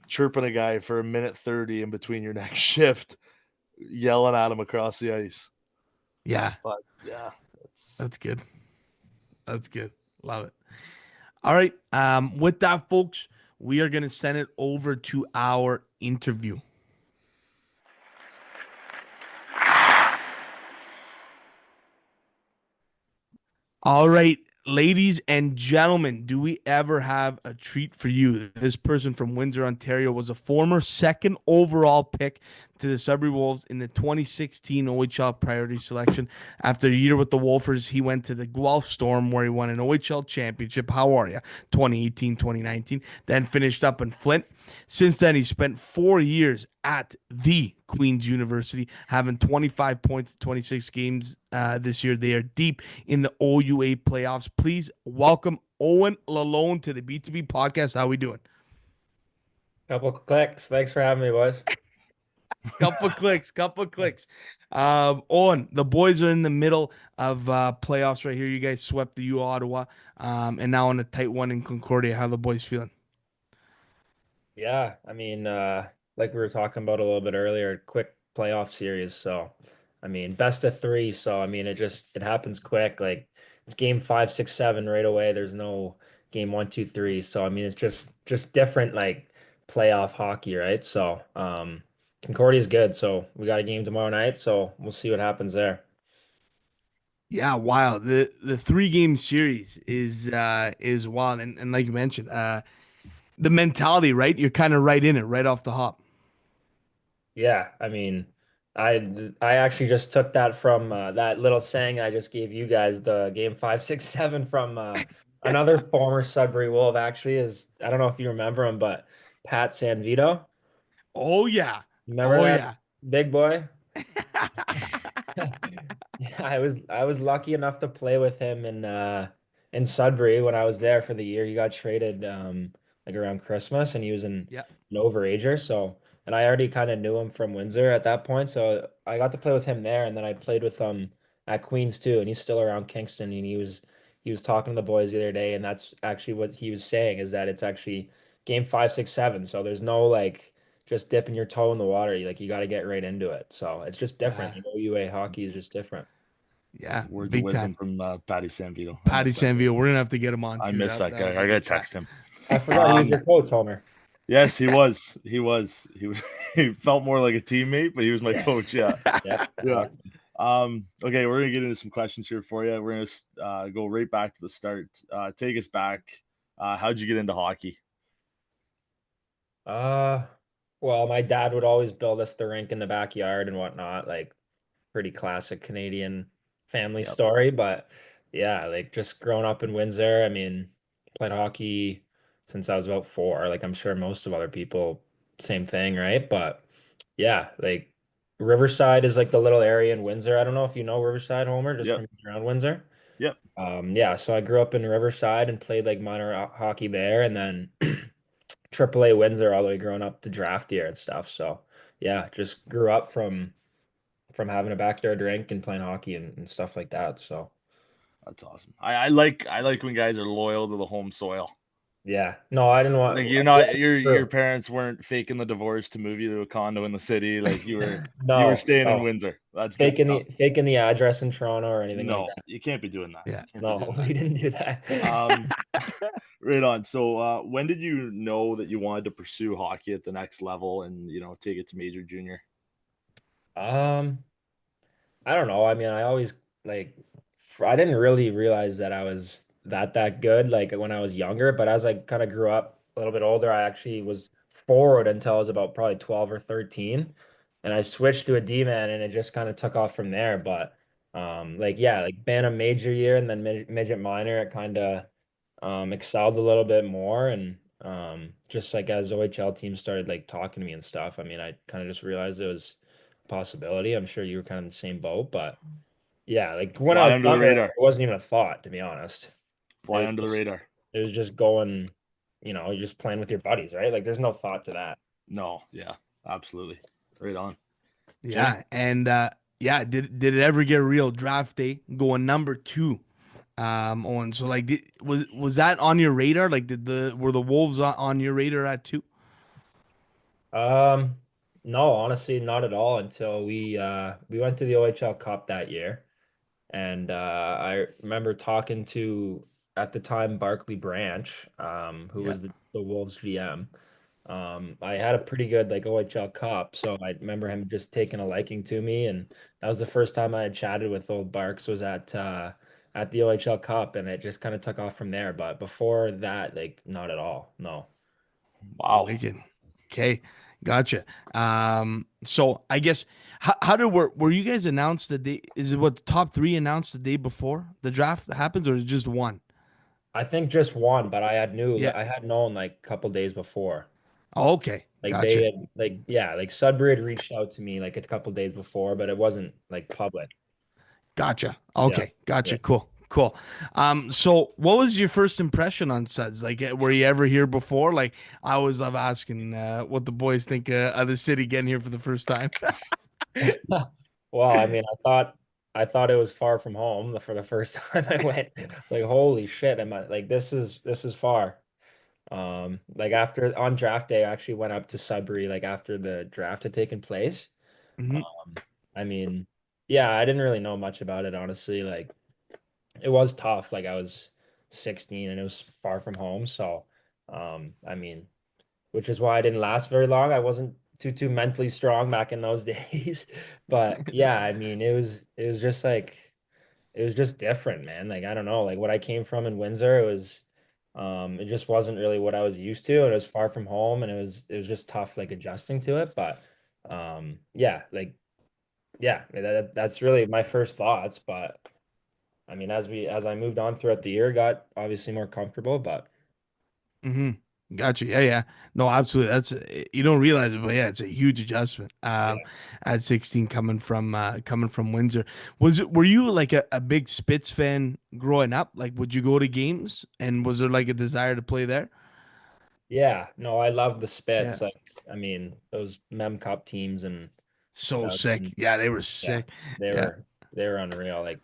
chirping a guy for a minute 30 in between your next shift, yelling at him across the ice. Yeah. But yeah, That's good. That's good. Love it. All right. With that, folks, we are gonna send it over to our interview. All right, ladies and gentlemen, do we ever have a treat for you? This person from Windsor, Ontario was a former 2nd overall pick to the Sudbury Wolves in the 2016 OHL priority selection. After a year with the Wolfers, he went to the Guelph Storm where he won an OHL championship. How are you? 2018, 2019. Then finished up in Flint. Since then, he spent 4 years at the Queen's University, having 25 points, 26 games this year. They are deep in the OUA playoffs. Please welcome Owen Lalonde to the B2B podcast. How we doing? Couple clicks. Thanks for having me, boys. Couple clicks, couple clicks. Owen, the boys are in the middle of playoffs right here. You guys swept the U Ottawa, and now in a tight one in Concordia. How the boys feeling? Yeah, I mean, like we were talking about a little bit earlier, quick playoff series. So, I mean, best of three. So, I mean, it happens quick. Like it's game five, six, seven right away. There's no game one, two, three. So, I mean, it's just different like playoff hockey, right? So, Concordia's good. So we got a game tomorrow night. So we'll see what happens there. Yeah, wild. The 3 game series is wild, and like you mentioned, the mentality, right? You're kind of right in it, right off the hop. Yeah, I mean, I actually just took that from that little saying I just gave you guys, the game five, six, seven from another former Sudbury Wolf. Actually, is I don't know if you remember him, but Pat Sanvito. Oh yeah, Remember oh that yeah. big boy? Yeah, I was lucky enough to play with him in Sudbury when I was there for the year. He got traded like around Christmas and he was Yeah, an overager. So and I already kind of knew him from Windsor at that point. So I got to play with him there and then I played with him at Queens too. And he's still around Kingston and he was talking to the boys the other day, and that's actually what he was saying is that it's actually game five, six, seven. So there's no like just dipping your toe in the water. You got to get right into it. So it's just uh, different. UA hockey is just different. yeah, Words of big wisdom time. from Patty Sanvito. I Patty miss that guy. Sanvio, we're gonna have to get him on I too. miss that That guy. was a I good gotta chat. text him. I forgot he was Um, your coach, Homer. yes, he was. He was. He was. He felt more like a teammate, but he was my Yeah. coach. Yeah, Yeah. yeah. Okay, we're gonna get into some questions here for you. We're gonna go right back to the start. Take us back. How'd you get into hockey? Uh, well, my dad would always build us the rink in the backyard and whatnot, like pretty classic Canadian family Yep. story. But yeah, like just growing up in Windsor, I mean, played hockey since I was about four. Like I'm sure most of other people, same thing, right? But yeah, like Riverside is like the little area in Windsor. I don't know if you know Riverside, Homer, just Yep. from around Windsor. Yep. Yeah, so I grew up in Riverside and played like minor hockey there, and then AAA Windsor all the way growing up to draft year and stuff. So yeah, just grew up from having a backyard rink and playing hockey and stuff like that. So That's awesome. I like when guys are loyal to the home soil. yeah, no, I didn't want. Like you're not your True. parents weren't faking the divorce to move you to a condo in the city. Like you were No, staying in no, Windsor. That's good stuff. faking the address in Toronto or anything like No, that. you can't be doing that. Yeah. Can't be No, doing we that. didn't do that. Um, right on. So, when did you know that you wanted to pursue hockey at the next level and take it to major junior? Um, I don't know. I mean, I always like I didn't really realize that I was that good like when I was younger, but as I kind of grew up a little bit older, I actually was forward until I was about probably 12 or 13. And I switched to a D-man and it just kind of took off from there. But like yeah, like Bantam major year and then midget minor, it kind of excelled a little bit more and just like as OHL teams started like talking to me and stuff, I mean, I kind of just realized it was a possibility. I'm sure you were kind of in the same boat, but yeah, like when I Fly was under the younger, it radar. wasn't even a thought, to be honest. It Fly was under the just radar. it was just going, you're just playing with your buddies, right? Like there's no thought to that. No, yeah, absolutely. Right on. Jim? Yeah, and yeah, did it ever get a real draft day going number 2? On so like was that on your radar? Like were the Wolves on your radar at 2? Um, no, honestly, not at all until we went to the OHL Cup that year. And I remember talking to, at the time, Barkley Branch, who Yeah. was the Wolves GM. I had a pretty good like OHL Cup, so I remember him just taking a liking to me, and that was the first time I had chatted with old Barks was at the OHL Cup, and it just kind of took off from there. But before that, like not at all. No. Wow. Wicked. Okay, gotcha. So I guess how did were you guys announced the day? Is it what the top 3 announced the day before the draft happens, or is it just one? I think just one, but Yeah. I had known like a couple days before. Oh, okay, Like they gotcha, had like yeah, like Sudbury had reached out to me like a couple days before, but it wasn't like public. gotcha. Yeah. Okay, Yeah. gotcha. Cool, Cool. So what was your first impression on Suds? Like, were you ever here before? Like, I always love asking what the boys think of the city getting here for the first time. Well, I mean, I thought it was far from home for the first time I went. It's like, holy shit, am I like this is far. Like after on draft day, I actually went up to Sudbury like after the draft had taken place. Hmm. I mean, yeah, I didn't really know much about it, honestly. Like it was tough. Like I was 16 and it was far from home. So, I mean, which is why I didn't last very long. I wasn't too mentally strong back in those days. But yeah, I mean, it was just like it was just different, man. Like I don't know, like what I came from in Windsor, it just wasn't really what I was used to, and it was far from home, and it was just tough like adjusting to it. But yeah, like yeah, that's really my first thoughts. But I mean, as I moved on throughout the year, got obviously more comfortable. But Hmm. Gotcha. Yeah, yeah. No, absolutely. That's you don't realize it, but yeah, it's a huge adjustment. yeah, At 16, coming from Windsor. Were you like a big Spitz fan growing up? Like, would you go to games, and was there like a desire to play there? yeah, no, I love the Yeah. Spits. Like, I mean, those Mem Cup teams in So sick. 2000, Yeah, they were yeah, sick. they Yeah. were they were unreal. Like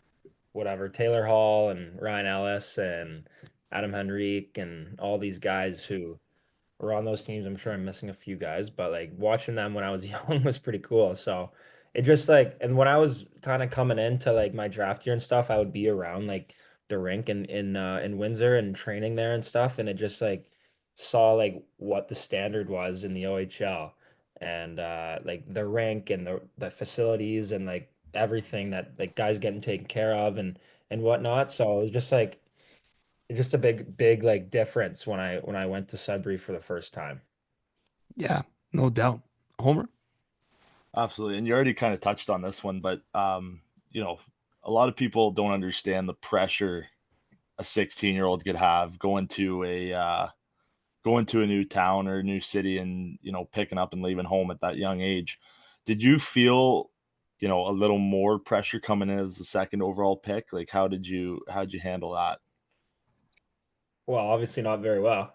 whatever, Taylor Hall and Ryan Ellis and Adam Henrique and all these guys who were on those teams. I'm sure I'm missing a few guys, but like watching them when I was young was pretty cool. So it just like, and when I was kind of coming into like my draft year and stuff, I would be around like the rink in Windsor and training there and stuff, and it just like saw like what the standard was in the OHL and like the rink and the facilities and like everything that like guys getting taken care of and whatnot. So it was just a big like difference when I went to Sudbury for the first time. Yeah. No doubt. Homer? Absolutely. And you already kind of touched on this one, but you know, a lot of people don't understand the pressure a 16-year-old could have going to a new town or a new city and, picking up and leaving home at that young age. Did you feel, a little more pressure coming in as the second overall pick? Like how'd you handle that? Well, obviously not very well.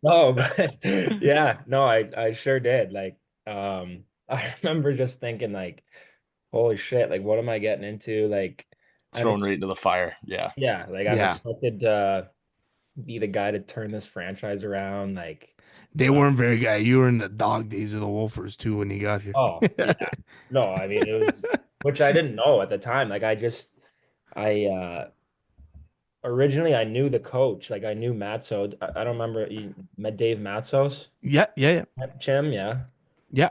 No, but yeah, no, I sure did. Like, I remember just thinking like, holy shit, like what am I getting into? Like, I'm Thrown ex right into the fire. Yeah. yeah, like I'm Yeah. expected to be the guy to turn this franchise around. Like, They uh, weren't very good. You were in the dog days of the Wolfers too when you got here. oh yeah, no, I mean it was, which I didn't know at the time. Like I originally I knew the coach, like I knew Matzo. I don't remember you met Dave Matzos, Yeah, yeah, yeah. Chim, yeah. Yeah.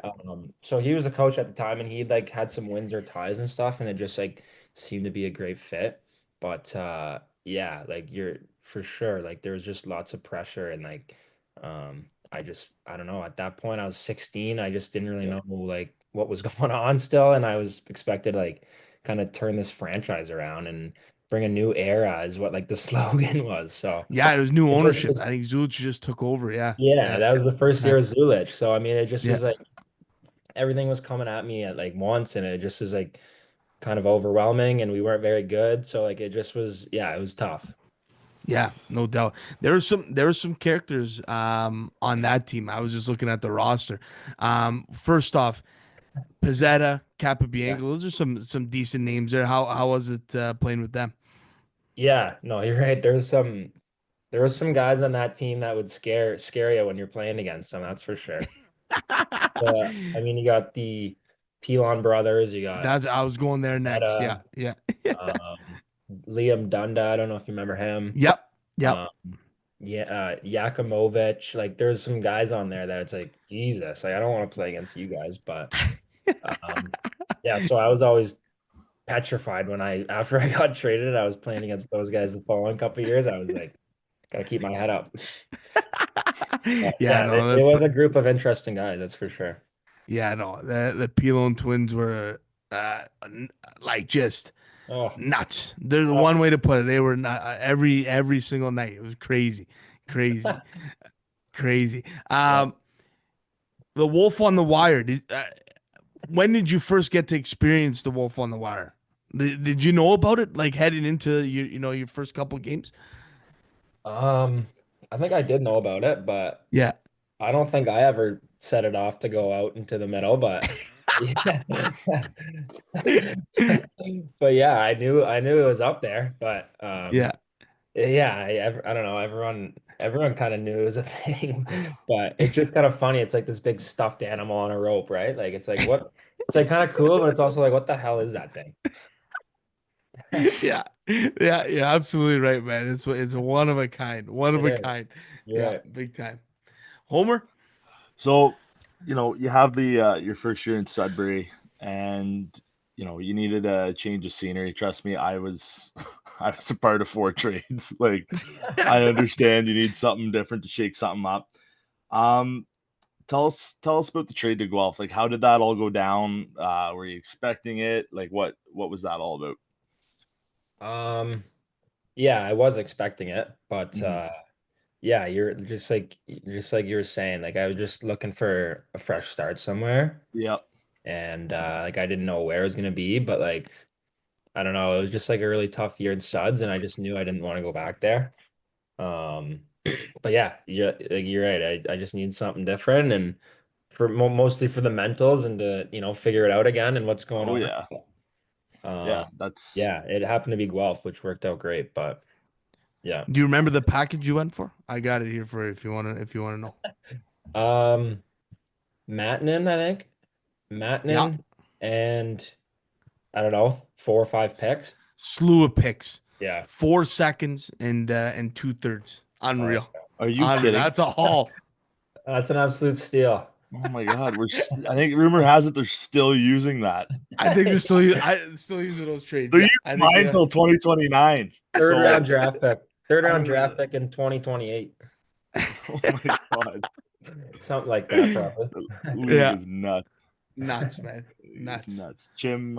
So he was a coach at the time and he like had some Windsor ties and stuff and it just like seemed to be a great fit. But yeah, like you're for sure, like there was just lots of pressure and like I don't know, at that point I was 16, I just didn't really know like what was going on still and I was expected like kind of turn this franchise around and bring a new era is what like the slogan was. So Yeah, it was new it just ownership. I was, think Zulich just took over. Yeah. yeah, Yeah. that was the first Yeah. year of Zulich. So I mean it just Yeah. was like everything was coming at me at like once and it just was like kind of overwhelming and we weren't very good. So like it just was, yeah, it was tough. Yeah, no doubt. There were some characters on that team. I was just looking at the roster. First off, Pizzetta, Yeah. Capabianco, those are some decent names there. How was it playing with them? Yeah, no, you're right. There was some guys on that team that would scare you when you're playing against them, that's for sure. I mean, you got the Pilon brothers, you got That's I was going there next. Yeah, Meta, yeah. Liam Dunda, I don't know if you remember him. Yep. Yep. Um, yeah, Yakimovich, like there's some guys on there that it's like, Jesus, like I don't want to play against you guys, but um yeah, so I was always petrified when after I got traded, I was playing against those guys the following couple of years. I was like, gotta keep my head up. But Yeah, yeah, no, it was a group of interesting guys, that's for sure. yeah, no. The Pilon twins were like just Oh, nuts. There's oh, one way to put it. They were not every single night. It was crazy, crazy, crazy. yeah. The Wolf on the Wire. when did you first get to experience the Wolf on the Wire? Did you know about it like heading into your first couple games? I think I did know about it, but Yeah. I don't think I ever set it off to go out into the middle, but yeah. But yeah, I knew it was up there, but Yeah. yeah, I don't know, everyone kind of knew it was a thing, but it's just kind of funny. It's like this big stuffed animal on a rope, right? Like it's like what it's like kind of cool, but it's also like what the hell is that thing? Yeah. Yeah. You're absolutely right, man. It's a one of a kind. One of It a is. kind. You're Yeah, right. big time. Homer? So, you have the your first year in Sudbury, and you needed a change of scenery. Trust me, I was I was a part of four trades. Like, I understand you need something different to shake something up. Um, tell us about the trade to Guelph. Like, how did that all go down? Were you expecting it? Like, what was that all about? Um, yeah, I was expecting it, but Mhm. yeah, you're just like you were saying, like I was just looking for a fresh start somewhere, Yeah. and like I didn't know where it was gonna be, but like I don't know, it was just like a really tough year in studs, and I just knew I didn't want to go back there. Um, but yeah, like you're right. I just need something different, and for mostly for the mentals and to figure it out again and what's going Oh on. yeah. Yeah. Um, That's yeah, it happened to be Guelph, which worked out great, but yeah. Do you remember the package you went for? I got it here for you if you wanna know. Um, Matanin, I think. Yeah. Matanin and I don't know, 4 or 5 picks. Slew of picks. Yeah. 4 seconds and 2/3. Oh, Unreal. Are you Unreal. kidding? That's a haul. that's an absolute steal. Oh my God. I think rumor has it they're still using that. I think they're still using those trades. They're Yeah, using I think mine they are. until 2029. Third So round draft pick. Third I round don't draft know. pick in 2028. Oh my God. Something like that, probably. The league Yeah, is nuts. nuts, man, League is nuts. nuts. Jim,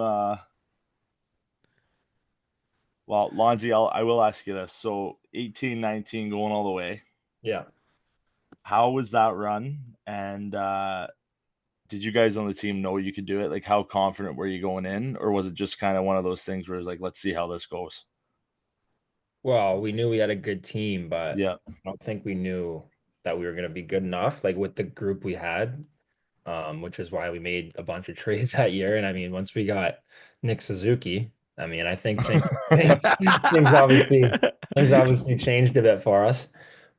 well, Lonzy, I will ask you this. So 18, 19 going all the way. Yeah. How was that run? And did you guys on the team know you could do it? Like, how confident were you going in? Or was it just kind of one of those things where it's like, let's see how this goes? Well, we knew we had a good team, but Yeah. I don't think we knew that we were going to be good enough, like with the group we had, which is why we made a bunch of trades that year. And I mean, once we got Nick Suzuki, I mean, I think things obviously things obviously changed a bit for us.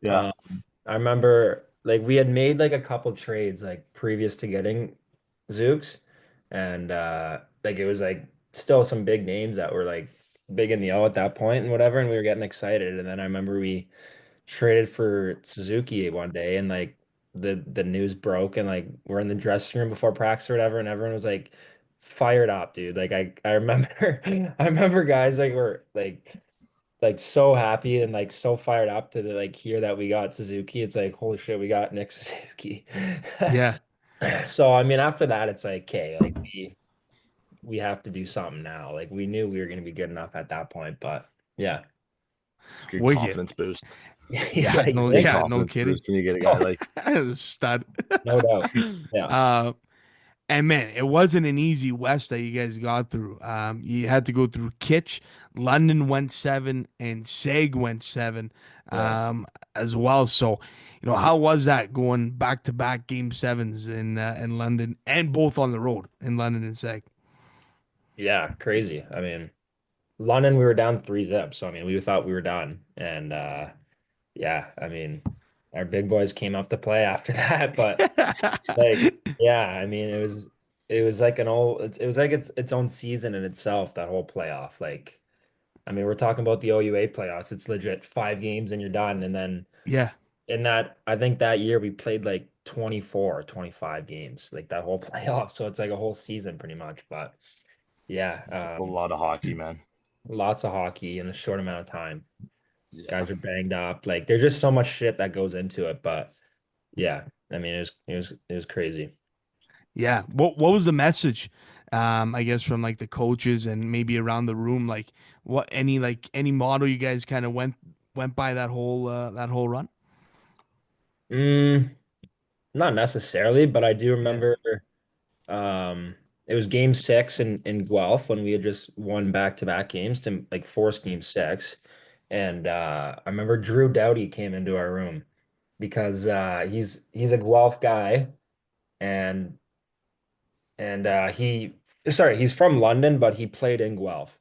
Yeah. Um, I remember like we had made like a couple trades like previous to getting Zooks, and like it was like still some big names that were like big in the O at that point and whatever, and we were getting excited. And then I remember we traded for Suzuki one day, and like the news broke, and like we're in the dressing room before practice or whatever, and everyone was like fired up, dude. Like I remember I remember guys like were like so happy and like so fired up to like hear that we got Suzuki. It's like, holy shit, we got Nick Suzuki. Yeah, So I mean, after that, it's like, okay, like we have to do something now. Like we knew we were gonna be good enough at that point, but yeah. Good wicked. confidence boost. Yeah, you Good think? No confidence kidding. boost when you get a guy like Stud. No doubt. Yeah. uh, and man, it wasn't an easy West that you guys got through. You had to go through Kitch, London went 7, and Seg went 7, Yeah. as well. So, how was that going back to back game sevens in London and both on the road in London and Seg? Yeah, crazy. I mean, London, we were down 3 zip, so I mean we thought we were done. And yeah, I mean our big boys came up to play after that, but like, yeah, I mean, it was like it was like its own season in itself, that whole playoff. Like, I mean, we're talking about the OUA playoffs. It's legit 5 games and you're done. And then Yeah, in that, I think that year we played like 24 or 25 games, like that whole playoff. So it's like a whole season pretty much. But yeah, a lot of hockey, man. lots of hockey in a short amount of time. Yeah. Guys are banged up. Like there's just so much shit that goes into it. But yeah, I mean, it was crazy. yeah. What was the message? I guess from like the coaches and maybe around the room, like any motto you guys kind of went by that whole run? Mm, Not necessarily, but I do Yeah. remember um it was game 6 in Guelph when we had just won back-to-back games to like force game 6. And I remember Drew Doughty came into our room because he's a Guelph guy and he sorry, he's from London, but he played in Guelph.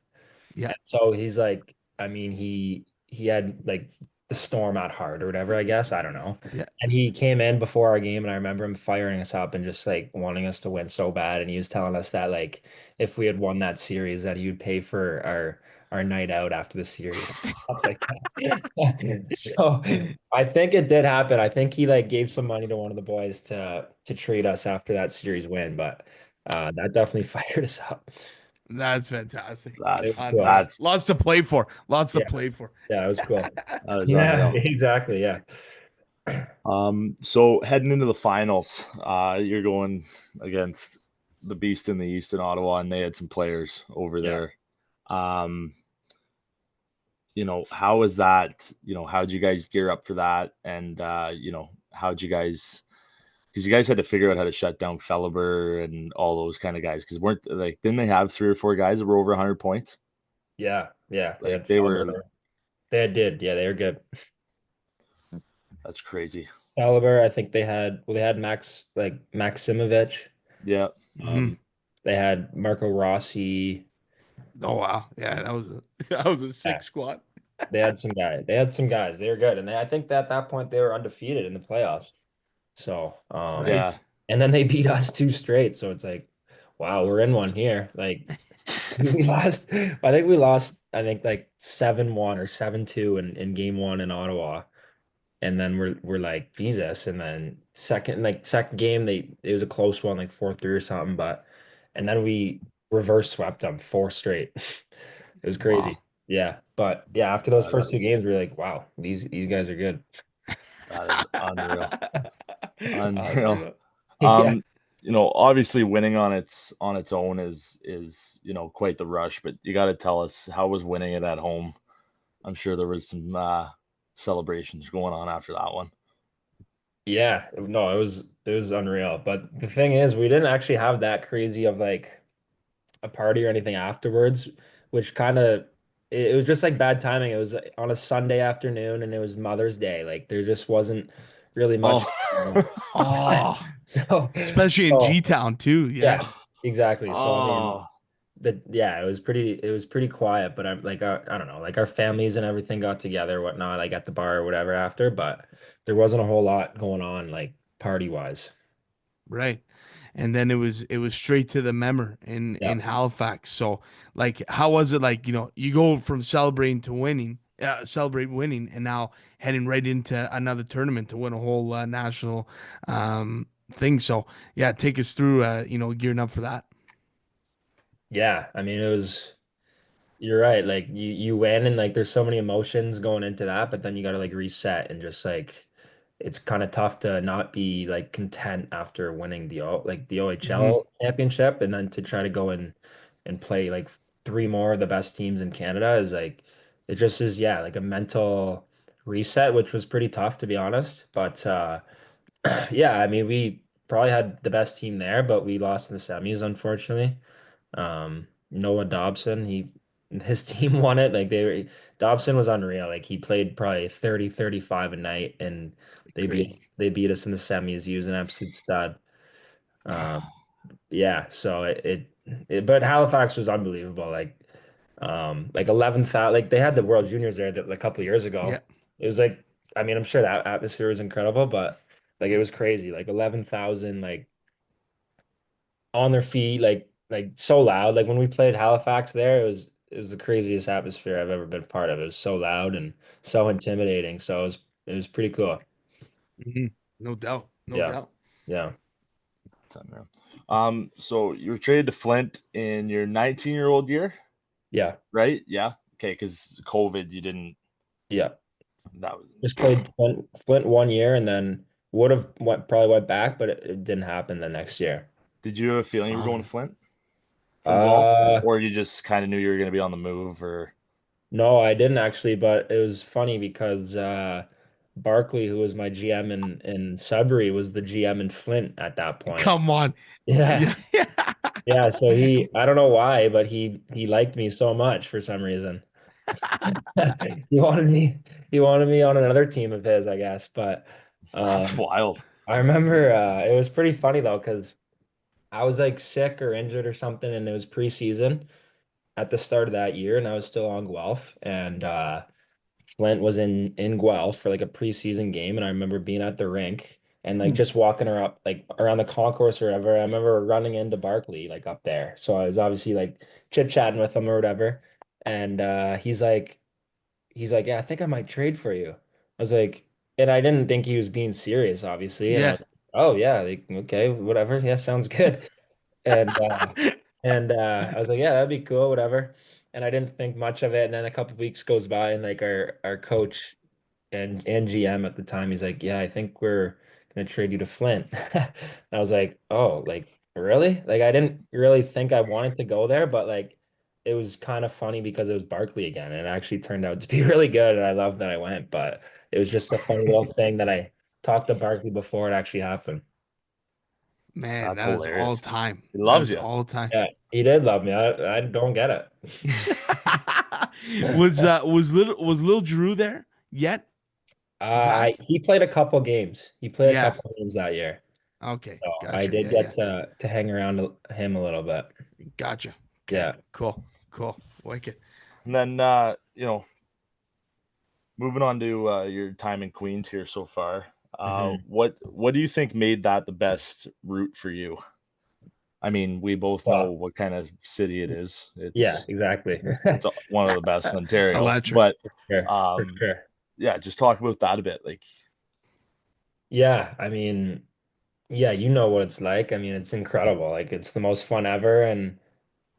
Yeah. And so he's like, I mean, he had like the Storm at heart or whatever, I guess. I don't know. Yeah. And he came in before our game, and I remember him firing us up and just like wanting us to win so bad. And he was telling us that like if we had won that series, that he would pay for our night out after the series. Stuff like that. So I think it did happen. I think he like gave some money to one of the boys to treat us after that series win, but that definitely fired us up. That's fantastic. That's Unreal. that's Lots to play for. Lots to Yeah. play for. Yeah, it was cool. that is Yeah, unreal. exactly. Yeah. So heading into the finals, you're going against the Beast in the East in Ottawa, and they had some players over Yeah. there. How was that? How'd you guys gear up for that? And how'd you guys? Because you guys had to figure out how to shut down Felliber and all those kind of guys. Because didn't they have 3 or 4 guys that were over 100 points? Yeah. Yeah. They Like had they Felliber. were. Did. Yeah, they were good. That's crazy. Caliber, I think they had Maximovich. Yeah. Um, they had Marco Rossi. Oh wow. Yeah, that was a Yeah, sick squad. they had some guy. They had some guys. They were good. And I think that at that point they were undefeated in the playoffs. So, Right. Yeah. and then they beat us 2 straight. So it's like, wow, we're in one here. Like we lost, I think like 7-1 or 7-2 in game 1 in Ottawa. And then we're like, Jesus. And then second game, it was a close one, like 4-3 or something. And then we reverse swept them 4 straight. It was crazy. Wow. Yeah. But yeah, after those That first is 2 games, we are like, wow, these guys are good. that is unreal. Unreal. Unreal. Yeah. Obviously winning on its own is quite the rush, but you got to tell us, how was winning it at home? I'm sure there was some celebrations going on after that one. Yeah. No, it was unreal. But the thing is, we didn't actually have that crazy of like a party or anything afterwards, which kind of it was just like bad timing. It was on a Sunday afternoon and it was Mother's Day. Like there just wasn't really much. Oh, So, especially in so G Town too. Yeah. yeah, exactly. So I mean, Oh, it was pretty quiet, but I'm like I don't know, like our families and everything got together, whatnot, like at the bar or whatever after, but there wasn't a whole lot going on like party wise. Right. And then it was straight to the member Yeah. in Halifax. So like how was it like, you go from celebrate winning and now heading right into another tournament to win a whole national thing. So yeah, take us through gearing up for that. Yeah, I mean you're right. Like you win and like there's so many emotions going into that, but then you got to like reset and just like it's kind of tough to not be like content after winning the Hmm. OHL championship and then to try to go and play like 3 more of the best teams in Canada is like it just is, yeah, like a mental reset, which was pretty tough to be honest. But yeah, I mean we probably had the best team there, but we lost in the semis unfortunately. Noah Dobson, his team won it. Like Dobson was unreal. Like he played probably 30, 35 a night and Great. they beat us in the semis. He was an absolute stud. Um, yeah, so but Halifax was unbelievable. Like 11,000, like they had the World Juniors there a couple of years Yeah. ago. It was like, I mean, I'm sure that atmosphere was incredible, but like it was crazy. Like 11,000, like on their feet, like so loud. Like when we played Halifax there, it was the craziest atmosphere I've ever been part of. It was so loud and so intimidating. So it was pretty cool. Hmm. No doubt. No Yeah. doubt. Yeah. that's unreal. So you were traded to Flint in your 19-year-old year, Yeah. right? Yeah. Okay, because COVID, you didn't. Yeah. That was Just played Flint 1 year and then probably went back, but it didn't happen the next year. Did you have a feeling you were going Okay. to Flint from Guelph, Uh or you just kind of knew you were going to be on the move? Or no, I didn't actually, but it was funny because Barkley, who was my GM in Sudbury, was the GM in Flint at that point. Come on. Yeah. Yeah. Yeah. Yeah, so I don't know why, but he liked me so much for some reason. He wanted me he wanted me on another team of his, I guess. But That's um wild. I remember it was pretty funny though, because I was like sick or injured or something, and it was preseason at the start of that year, and I was still on Guelph, and Flint was in Guelph for like a preseason game, and I remember being at the rink and like just walking her up like around the concourse or whatever. I remember running into Barkley like up there, so I was obviously like chit chatting with him or whatever, and he's like, yeah, I think I might trade for you. I was like, and I didn't think he was being serious, obviously, and I Yeah. was like, oh yeah, like okay, whatever, yeah, sounds good. And I was like, yeah, that'd be cool, whatever. And I didn't think much of it. And then a couple weeks goes by, and like our coach and GM at the time, he's like, yeah, I think we're gonna trade you to Flint. And I was like, oh, like really? Like I didn't really think I wanted to go there, but like it was kind of funny because it was Barkley again, and it actually turned out to be really good, and I love that I went. But it was just a funny little thing that I talked to Barkley before it actually happened. Man, That's that was all hilarious. time. He That loves was you. all time. Yeah, he did love me. I don't get it. Was little Drew there yet? Zach? He played a couple games. He played a Yeah. couple games that year. Okay. So I Gotcha. did Yeah, get yeah. to hang around him a little bit. Gotcha. Okay. Yeah. Cool. Cool. Wicked. And then moving on to your time in Queens here so far. Mhm. What do you think made that the best route for you? I mean, we both know Well, what kind of city it is. yeah, It's exactly. it's one of the best in Ontario. Electric. But Sure, for um, sure. yeah, just talk about that a bit. Like, Yeah, I mean, yeah, you know what it's like. I mean, it's incredible. Like it's the most fun ever and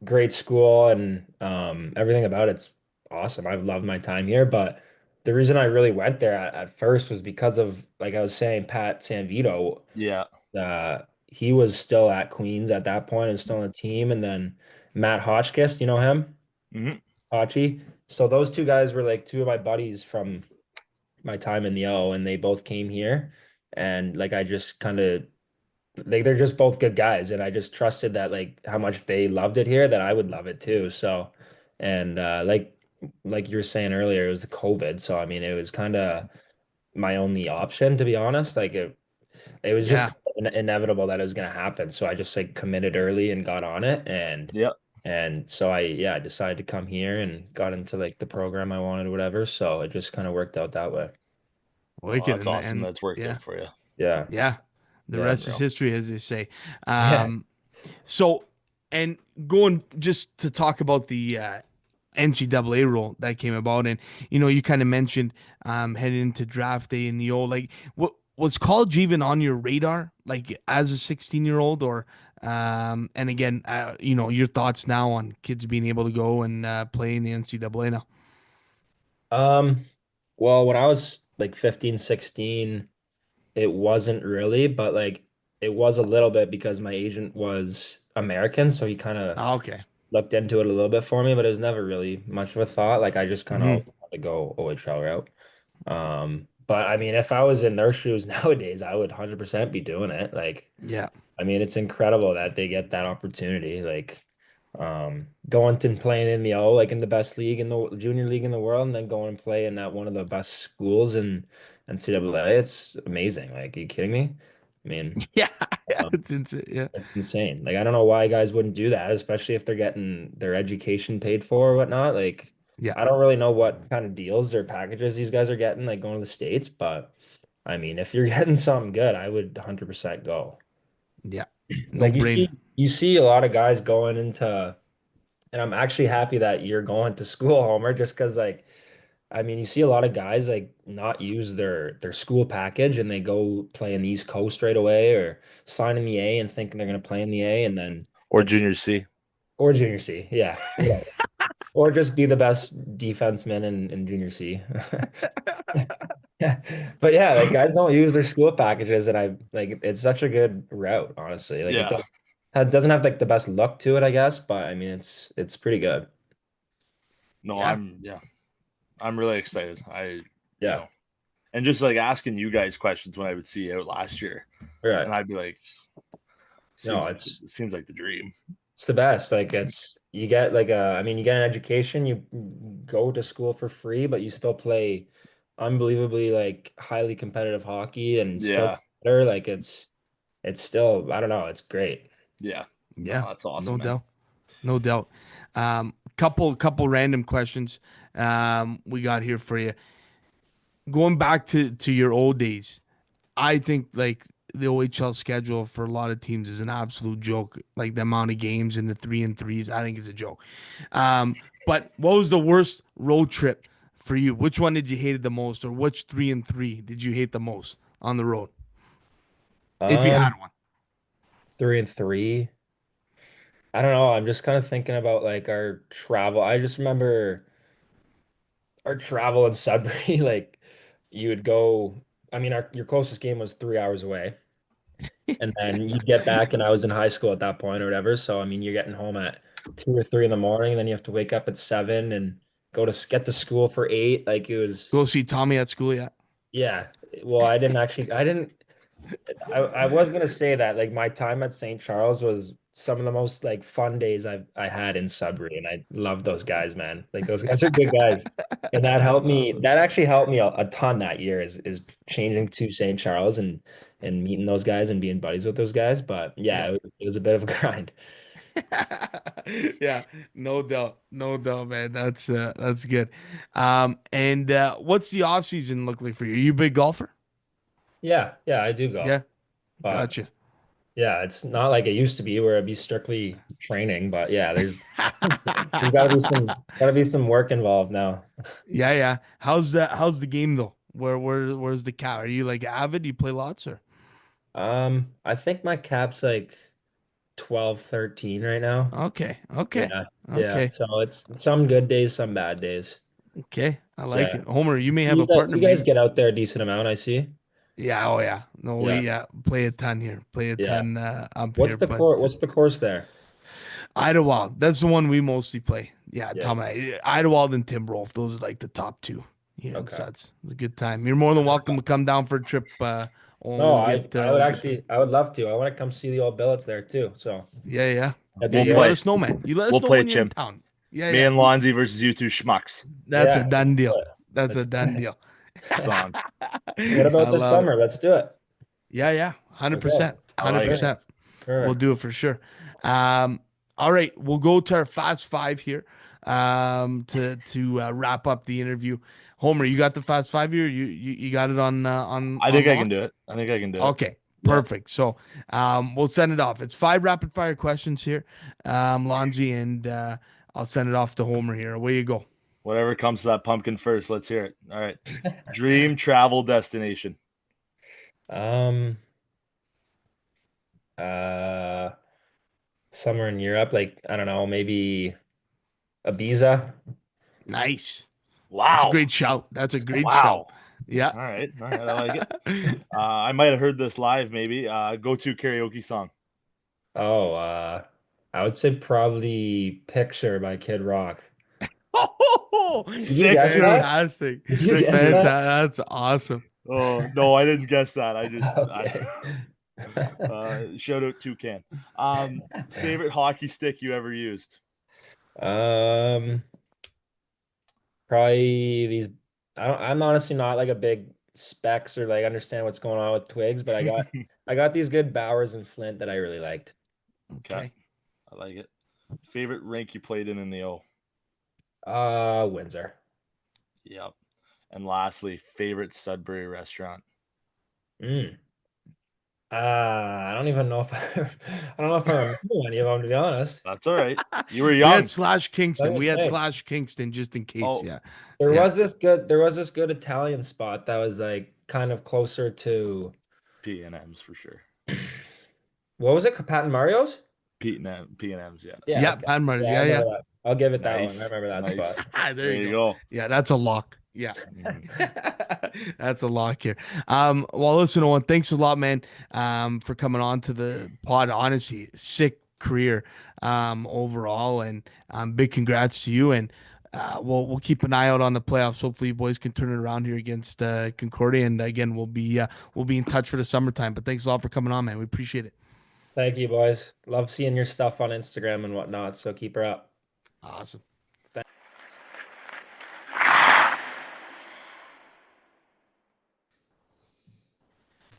great school and everything about it's awesome. I've loved my time here, but the reason I really went there at first was because of like I was saying, Pat Sanvito. yeah, He was still at Queens at that point and still on the team. And then Matt Hotchkiss, you know him? hmm Hachi. So those two guys were like two of my buddies from my time in the O, and they both came here. And like I just kind of like they're just both good guys. And I just trusted that like how much they loved it here that I would love it too. So and like you were saying earlier, it was COVID. So I mean it was kind of my only option to be honest. Like it was just Yeah. inevitable that it was going to happen. So I just like committed early and got on it. yeah. And so I decided to come here and got into like the program I wanted, or whatever. So it just kind of worked out that way. Oh, Wicked. that's And awesome. and That's worked yeah. out for you. Yeah. Yeah. The Yeah, rest is bro. history, as they say. Yeah. So, and going just to talk about the NCAA rule that came about, and you kind of mentioned heading into draft day in the old, like, what was college even on your radar, like as a 16-year-old, or and again, your thoughts now on kids being able to go and play in the NCAA now. Um, well, when I was like 15, 16, it wasn't really, but like it was a little bit because my agent was American, so he kind of Oh, okay. looked into it a little bit for me, but it was never really much of a thought. Like I just kind of Hmm. wanted to go OHL route. But I mean, if I was in their shoes nowadays, I would 100% be doing it. Like, Yeah. I mean, it's incredible that they get that opportunity. Like, going to playing in the O, like in the best league in the junior league in the world, and then going and play in that one of the best schools in NCAA. It's amazing. Like, are you kidding me? I mean, Yeah. Yeah. um, It's insane. Yeah. it's insane. Like, I don't know why guys wouldn't do that, especially if they're getting their education paid for or whatnot. Like, Yeah. I don't really know what kind of deals or packages these guys are getting, like going to the States, but I mean, if you're getting something good, I would 100% go. Yeah. No Like brainer. you see a lot of guys going into, and I'm actually happy that you're going to school, Homer, just because like I mean, you see a lot of guys like not use their school package and they go play in the East Coast right away or sign in the A and thinking they're gonna play in the A and then Or it's junior C. or junior C, yeah. Or just be the best defenseman in junior C. But yeah, like guys don't use their school packages, and I like it's such a good route, honestly. Like Yeah. it doesn't have like the best look to it, I guess, but I mean it's pretty good. No, Yeah. I'm really excited. Yeah, And just like asking you guys questions when I would see you out last year, right. and I'd be like, No, it seems like the dream. It's the best. Like it's you get like a I mean you get an education, you go to school for free, but you still play unbelievably like highly competitive hockey and still Yeah. better. Like it's still I don't know, it's great. Yeah. No, Yeah, that's awesome, no man. doubt. No doubt. Couple random questions we got here for you. Going back to your old days, I think like the OHL schedule for a lot of teams is an absolute joke. Like the amount of games and the 3-3s, I think is a joke. But what was the worst road trip for you? Which one did you hate the most, or which 3-3 did you hate the most on the road, if you had Um, one? 3-3. I don't know. I'm just kind of thinking about like our travel. I just remember our travel in Sudbury, like you would go, I mean, your closest game was 3 hours away. And then you'd get back, and I was in high school at that point or whatever. So, I mean, you're getting home at 2 or 3 in the morning, and then you have to wake up at 7 and get to school for 8. Like it was, Go see Tommy at school yet? yeah. Well, I didn't, I was gonna say that like my time at St. Charles was some of the most like fun days I had in Sudbury, and I love those guys, man. Like those guys are good guys, and that helped That's me. awesome. That actually helped me a ton that year is changing to St. Charles and meeting those guys and being buddies with those guys. But yeah, Yeah. it was a bit of a grind. Yeah, no doubt. No doubt, man. That's good. And what's the off season look like for you? Are you a big golfer? Yeah, yeah, I do golf, Yeah, but gotcha. yeah, it's not like it used to be where it'd be strictly training. But yeah, there's gotta be some work involved now. Yeah, yeah. How's the game though? Where's the cap? Are you like avid? You play lots or? I think my cap's like 12, 13 right now. Okay, okay, Yeah. Yeah. okay, So it's some good days, some bad days. okay. I like Yeah. it. Homer, you may have a partner, You guys maybe. get out there a decent amount, I see. Yeah, oh yeah. No, Yeah. we play a ton here. Play a Yeah. ton up here, but What's the course there? Idlewild. That's the one we mostly play. Yeah, Yeah. Tom and I. Idlewild and Timberwolf. Those are like the top two here in Okay. Suds. It's a good time. You're more than welcome to come down for a trip. When No, I would we get to, actually I would love to. I want to come see the old billets there too. So yeah, yeah, that'd yeah. be We'll You let great. play. us know, man. You let us We'll know play, when you're in Chim. town. Yeah, Me yeah. and Lonzy versus you two schmucks. That's a Yeah, let's done do deal. it. That's a Let's do done it. deal. It's on. What I about this love it. summer? Let's do it. Yeah, yeah. Hundred Okay. percent. I Hundred like it. percent. We'll Sure. do it for sure. All right, we'll go to our fast five here. To wrap up the interview. Homer, you got the fast five here. You got it on. I think I lock? can do it. I think I can do it. Okay, Yeah. perfect. So, we'll send it off. It's 5 rapid fire questions here, Lonzy, and I'll send it off to Homer here. Away you go. Whatever comes to that pumpkin first. Let's hear it. All right. Dream travel destination. Um uh Somewhere in Europe, like I don't know, maybe Ibiza. Nice. That's a Wow. great shout. That's a great Wow. shout. Yeah. All right. All right. I like it. I might have heard this live, maybe. Go-to karaoke song. Oh, I would say probably Picture by Kid Rock. Oh, Did you Sick, guess dude. that? fantastic. Did you Sick, guess dude. that? That's awesome. Oh, no, I didn't guess that. I just Okay. shout out Toucan. Favorite hockey stick you ever used? Um, Probably these. I'm honestly not like a big specs or like understand what's going on with twigs, but I got these good Bowers and Flint that I really liked. Okay. I like it. Favorite rink you played in the O? Windsor. Yep. And lastly, favorite Sudbury restaurant? Mm. I don't even know if I don't know if I remember any of them, to be honest. That's all right. You were We young. had Slash Kingston. We had Okay. Slash Kingston just in case. Oh. Yeah. There Yeah. was this good Italian spot that was like kind of closer to P&M's for sure. what was it? Pat and Mario's? P&M's, yeah. Yeah, okay. Pat Martyrs. I Yeah, yeah. remember that. I'll give it that one. Nice. I remember that Nice. spot. There you go. go. Yeah, that's a lock. Yeah. Mhm. That's a lock here. Well, listen, Owen, thanks a lot, man, for coming on to the pod. Honestly, sick career overall, and big congrats to you. And we'll keep an eye out on the playoffs. Hopefully, you boys can turn it around here against Concordia. And again, we'll be in touch for the summertime. But thanks a lot for coming on, man. We appreciate it. Thank you, boys. Love seeing your stuff on Instagram and whatnot. So keep her up. Awesome.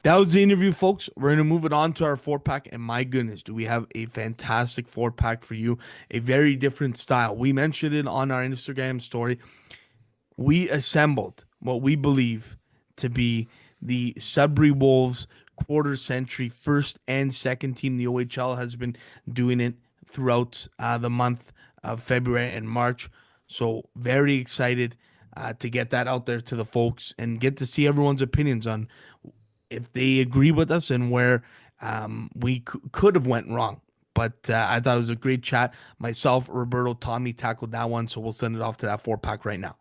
That was the interview, folks. We're going to move it on to our 4-pack. And my goodness, do we have a fantastic 4-pack for you. A very different style. We mentioned it on our Instagram story. We assembled what we believe to be the Sudbury Wolves quarter century first and second team. The OHL has been doing it throughout the month of February and March. So very excited to get that out there to the folks and get to see everyone's opinions on if they agree with us and where we could have went wrong. But I thought it was a great chat. Myself, Roberto, Tommy tackled that one, so we'll send it off to that 4-pack right now.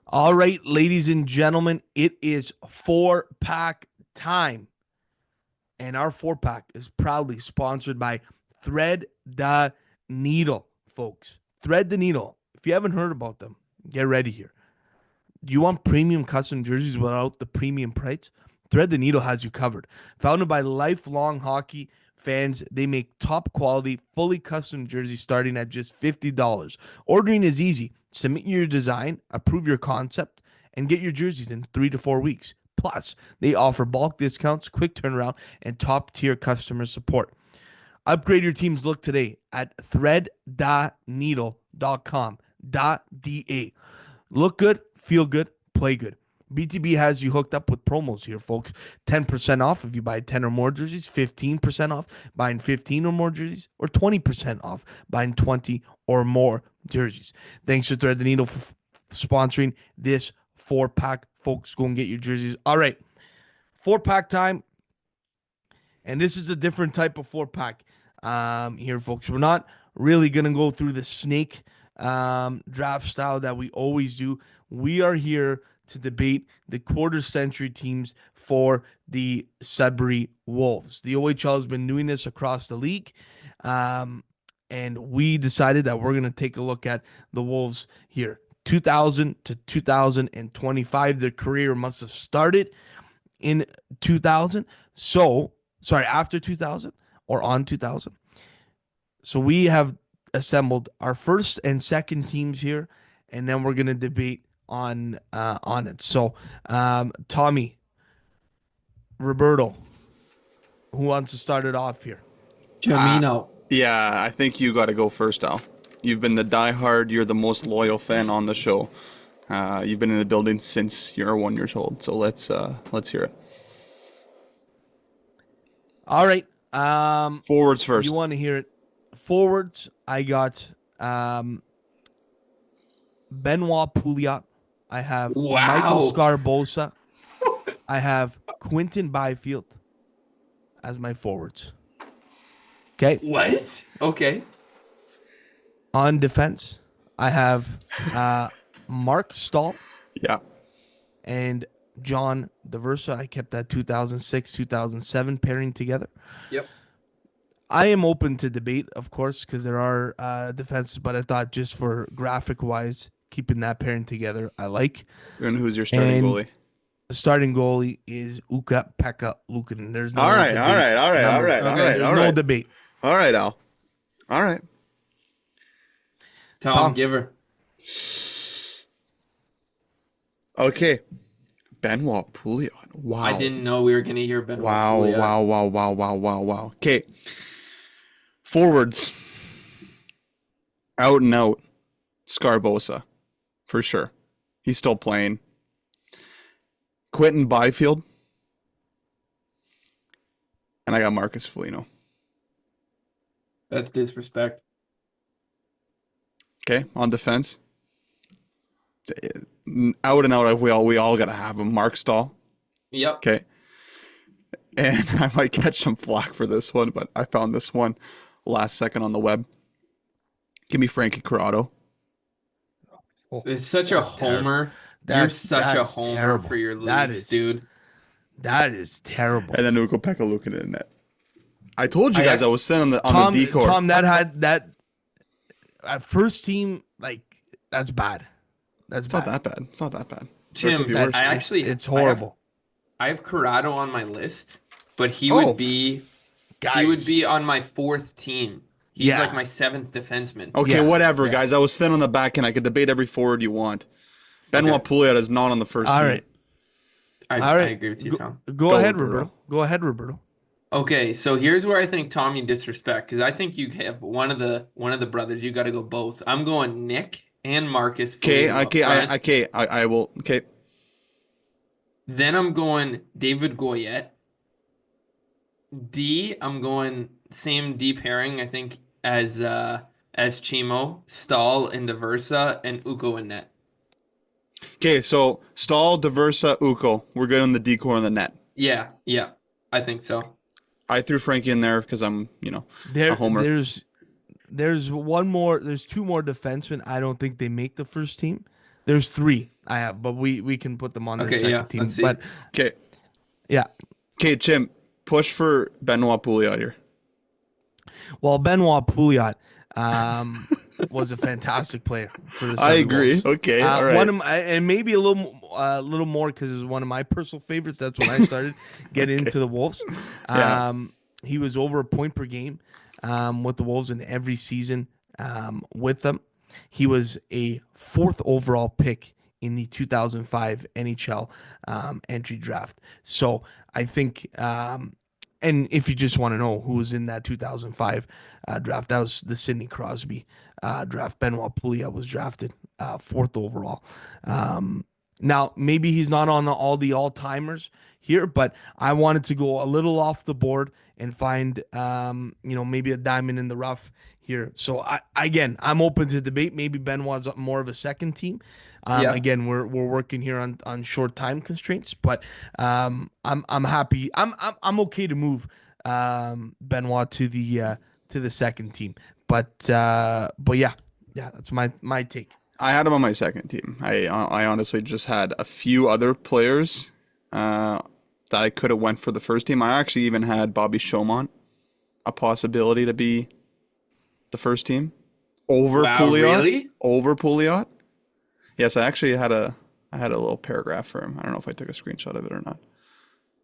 All right, ladies and gentlemen, it is 4-pack time. And our 4-pack is proudly sponsored by Thread the Needle, folks. Thread the Needle. If you haven't heard about them, get ready here. Do you want premium custom jerseys without the premium price? Thread the Needle has you covered. Founded by lifelong hockey fans, they make top quality, fully custom jerseys starting at just $50. Ordering is easy. Submit your design, approve your concept, and get your jerseys in 3 to 4 weeks. Plus, they offer bulk discounts, quick turnaround, and top-tier customer support. Upgrade your team's look today at thread.needle.com.da. Look good, feel good, play good. BTB has you hooked up with promos here, folks. 10% off if you buy 10 or more jerseys, 15% off buying 15 or more jerseys, or 20% off buying 20 or more jerseys. Thanks to Thread the Needle for sponsoring this 4-pack. Folks, go and get your jerseys. All right, 4-pack time. And this is a different type of 4-pack here, folks. We're not really going to go through the snake draft style that we always do. We are here to debate the quarter century teams for the Sudbury Wolves. The OHL has been doing this across the league, and we decided that we're going to take a look at the Wolves here. 2000 to 2025, their career must have started in 2000. So, sorry, after 2000 or on 2000. So we have assembled our first and second teams here, and then we're going to debate on it. So, Tommy, Roberto, who wants to start it off here? Jamino. Yeah, I think you got to go first, Al. You've been the diehard. You're the most loyal fan on the show. You've been in the building since you're 1 year old. So let's hear it. All right. Forwards first. You want to hear it? Forwards, I got Benoit Pouliot. I have Michael Scarbosa. I have Quinton Byfield as my forwards. Okay. What? Okay. On defense, I have Mark Stahl Yeah. and John Diversa. I kept that 2006-2007 pairing together. Yep. I am open to debate, of course, because there are defenses, but I thought just for graphic-wise, keeping that pairing together, I like. And who's your starting goalie? The starting goalie is Ukko-Pekka Luukkonen. There's no All right. no debate. All right, Al. All right. Tom, give her. Okay. Benoit Pouliot. Wow. I didn't know we were going to hear Benoit Wow, Pouliot. wow. Okay. Forwards. Out and out. Scarbosa. For sure. He's still playing. Quinton Byfield. And I got Marcus Foligno. That's disrespect. Okay, on defense. Out and out, we all gotta have him. Mark Stahl. Yep. Okay. And I might catch some flack for this one, but I found this one last second on the web. Give me Frankie Corrado. It's such a homer. You're such a homer terrible. for your leagues, dude. That is terrible. And then Ukko-Pekka Luukkonen in net. I told you guys I was sitting on the decor. Tom, that had that first team, like, that's bad. That's It's bad. not that bad. It's not that bad. Tim, could be worse. I actually It's horrible. I have Corrado on my list, but he Oh. would be Guys. on my 4th team. He's Yeah. like my 7th defenseman. Okay, Yeah, whatever, yeah. guys. I was thin on the back end. I could debate every forward you want. Benoit Pouliot is not on the first All team. right. I All right. agree with you, Tom. Go ahead, Roberto. Roberto. Okay, so here's where I think Tom you disrespect because I think you have one of the brothers. You got to go both. I'm going Nick and Marcus. Okay, Foligno up front. I will. Okay. Then I'm going David Goyette. D, I'm going same D pairing, I think, as Chimo, Stahl and Diversa, and Uko and net. Okay, so Stahl, Diversa, Uko. We're good on the decor on the net. Yeah, I think so. I threw Frankie in there because I'm, a homer. There's two more defensemen. I don't think they make the first team. There's 3 I have, but we can put them on their second team. let's see. But Okay. yeah. Okay, Jim, push for Benoit Pouliot here. Well, Benoit Pouliot was a fantastic player for the I Sudbury agree. Wolves. Okay, all right. One of my, and maybe a little more because it was one of my personal favorites. That's when I started getting into the Wolves. Yeah. He was over a point per game with the Wolves in every season with them. He was a 4th overall pick in the 2005 NHL entry draft. So I think, and if you just want to know who was in that 2005 draft, that was the Sidney Crosby draft. Benoit Pouliot was drafted 4th overall. Now, maybe he's not on all the all-timers here, but I wanted to go a little off the board and find, maybe a diamond in the rough here. So, I'm open to debate. Maybe Benoit's more of a second team. Again, we're working here on short time constraints, but I'm happy. I'm okay to move Benoit to the second team. But yeah, that's my take. I had him on my second team. I honestly just had a few other players that I could have went for the first team. I actually even had Bobby Chaumont, a possibility to be the first team over Pouliot. Really? Over Pouliot. Yes, I actually had a little paragraph for him. I don't know if I took a screenshot of it or not.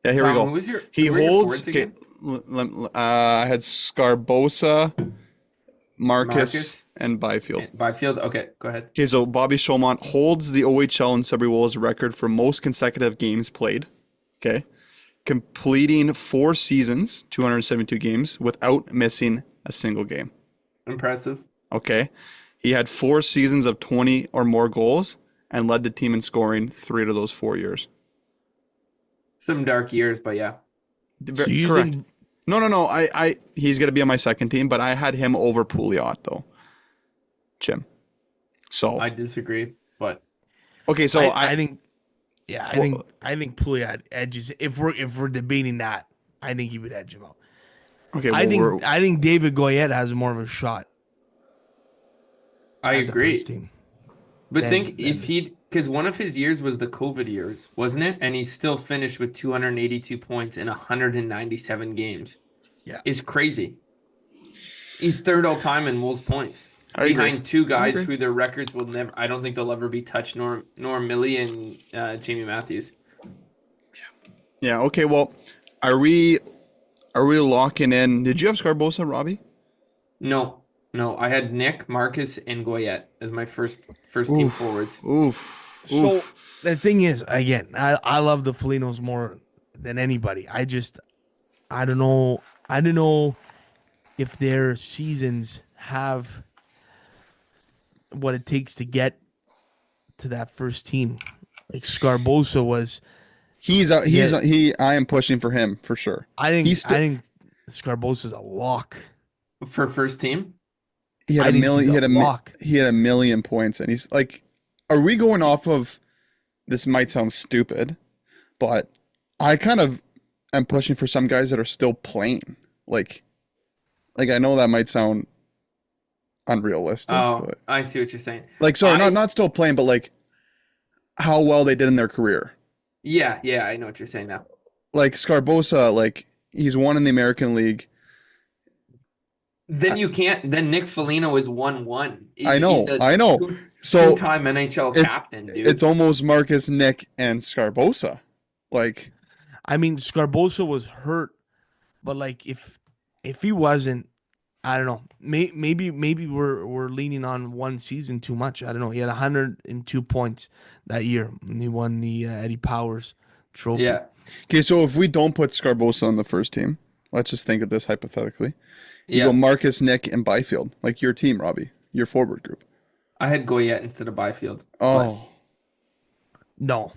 Yeah, here Tom, we go. who was your- He who were your holds. forwards again? I had Scarbosa, Marcus, and Byfield. Byfield. Okay, go ahead. Okay, so Bobby Chaumont holds the OHL and Sudbury Wolves record for most consecutive games played. Okay, completing 4 seasons, 272 games, without missing a single game. Impressive. Okay, he had 4 seasons of 20 or more goals and led the team in scoring 3 out of those 4 years. Some dark years, but yeah. So you Correct. think No. He's gonna be on my second team, but I had him over Pouliot though. Jim. So I disagree, but okay, so I think Pouliot edges. If we're debating that, I think he would edge him out. okay. I Well, think David Goyette has more of a shot. I at the agree. first team. But Then- think if then- he'd, because one of his years was the COVID years, wasn't it? And he still finished with 282 points in 197 games. Yeah. It's crazy. He's 3rd all time in Wolves points. I agree. Behind 2 guys agree. who their records will never, I don't think they'll ever be touched, nor Millie and Jamie Matthews. yeah. Okay. Well, are we locking in? Did you have Scarbosa, Robbie? No, I had Nick, Marcus, and Goyette as my first team forwards. Oof. So the thing is, again, I love the Felinos more than anybody. I don't know if their seasons have what it takes to get to that first team. Like Scarbosa was. I am pushing for him for sure. I think He's still- I think Scarbosa's a lock. For first team? He had I a think million. he's a lock. He had a million points, and he's like, are we going off of? This might sound stupid, but I kind of am pushing for some guys that are still playing. Like I know that might sound unrealistic. Oh, but, I see what you're saying. like, sorry, I- not still playing, but like how well they did in their career. Yeah, I know what you're saying now. Like Scarbosa, like he's won in the American League. Then you can't. Then Nick Foligno is 1-1. I know. He's a I know. So two-time NHL captain, dude. it's almost Marcus, Nick, and Scarbosa. Like, I mean, Scarbosa was hurt, but like if he wasn't, I don't know. Maybe we're leaning on one season too much. I don't know. He had 102 points that year when he won the Eddie Powers Trophy. Yeah. okay, so if we don't put Scarbosa on the first team, let's just think of this hypothetically. You Yeah. go Marcus, Nick, and Byfield, like your team, Robbie, your forward group. I had Goyette instead of Byfield. Oh, No,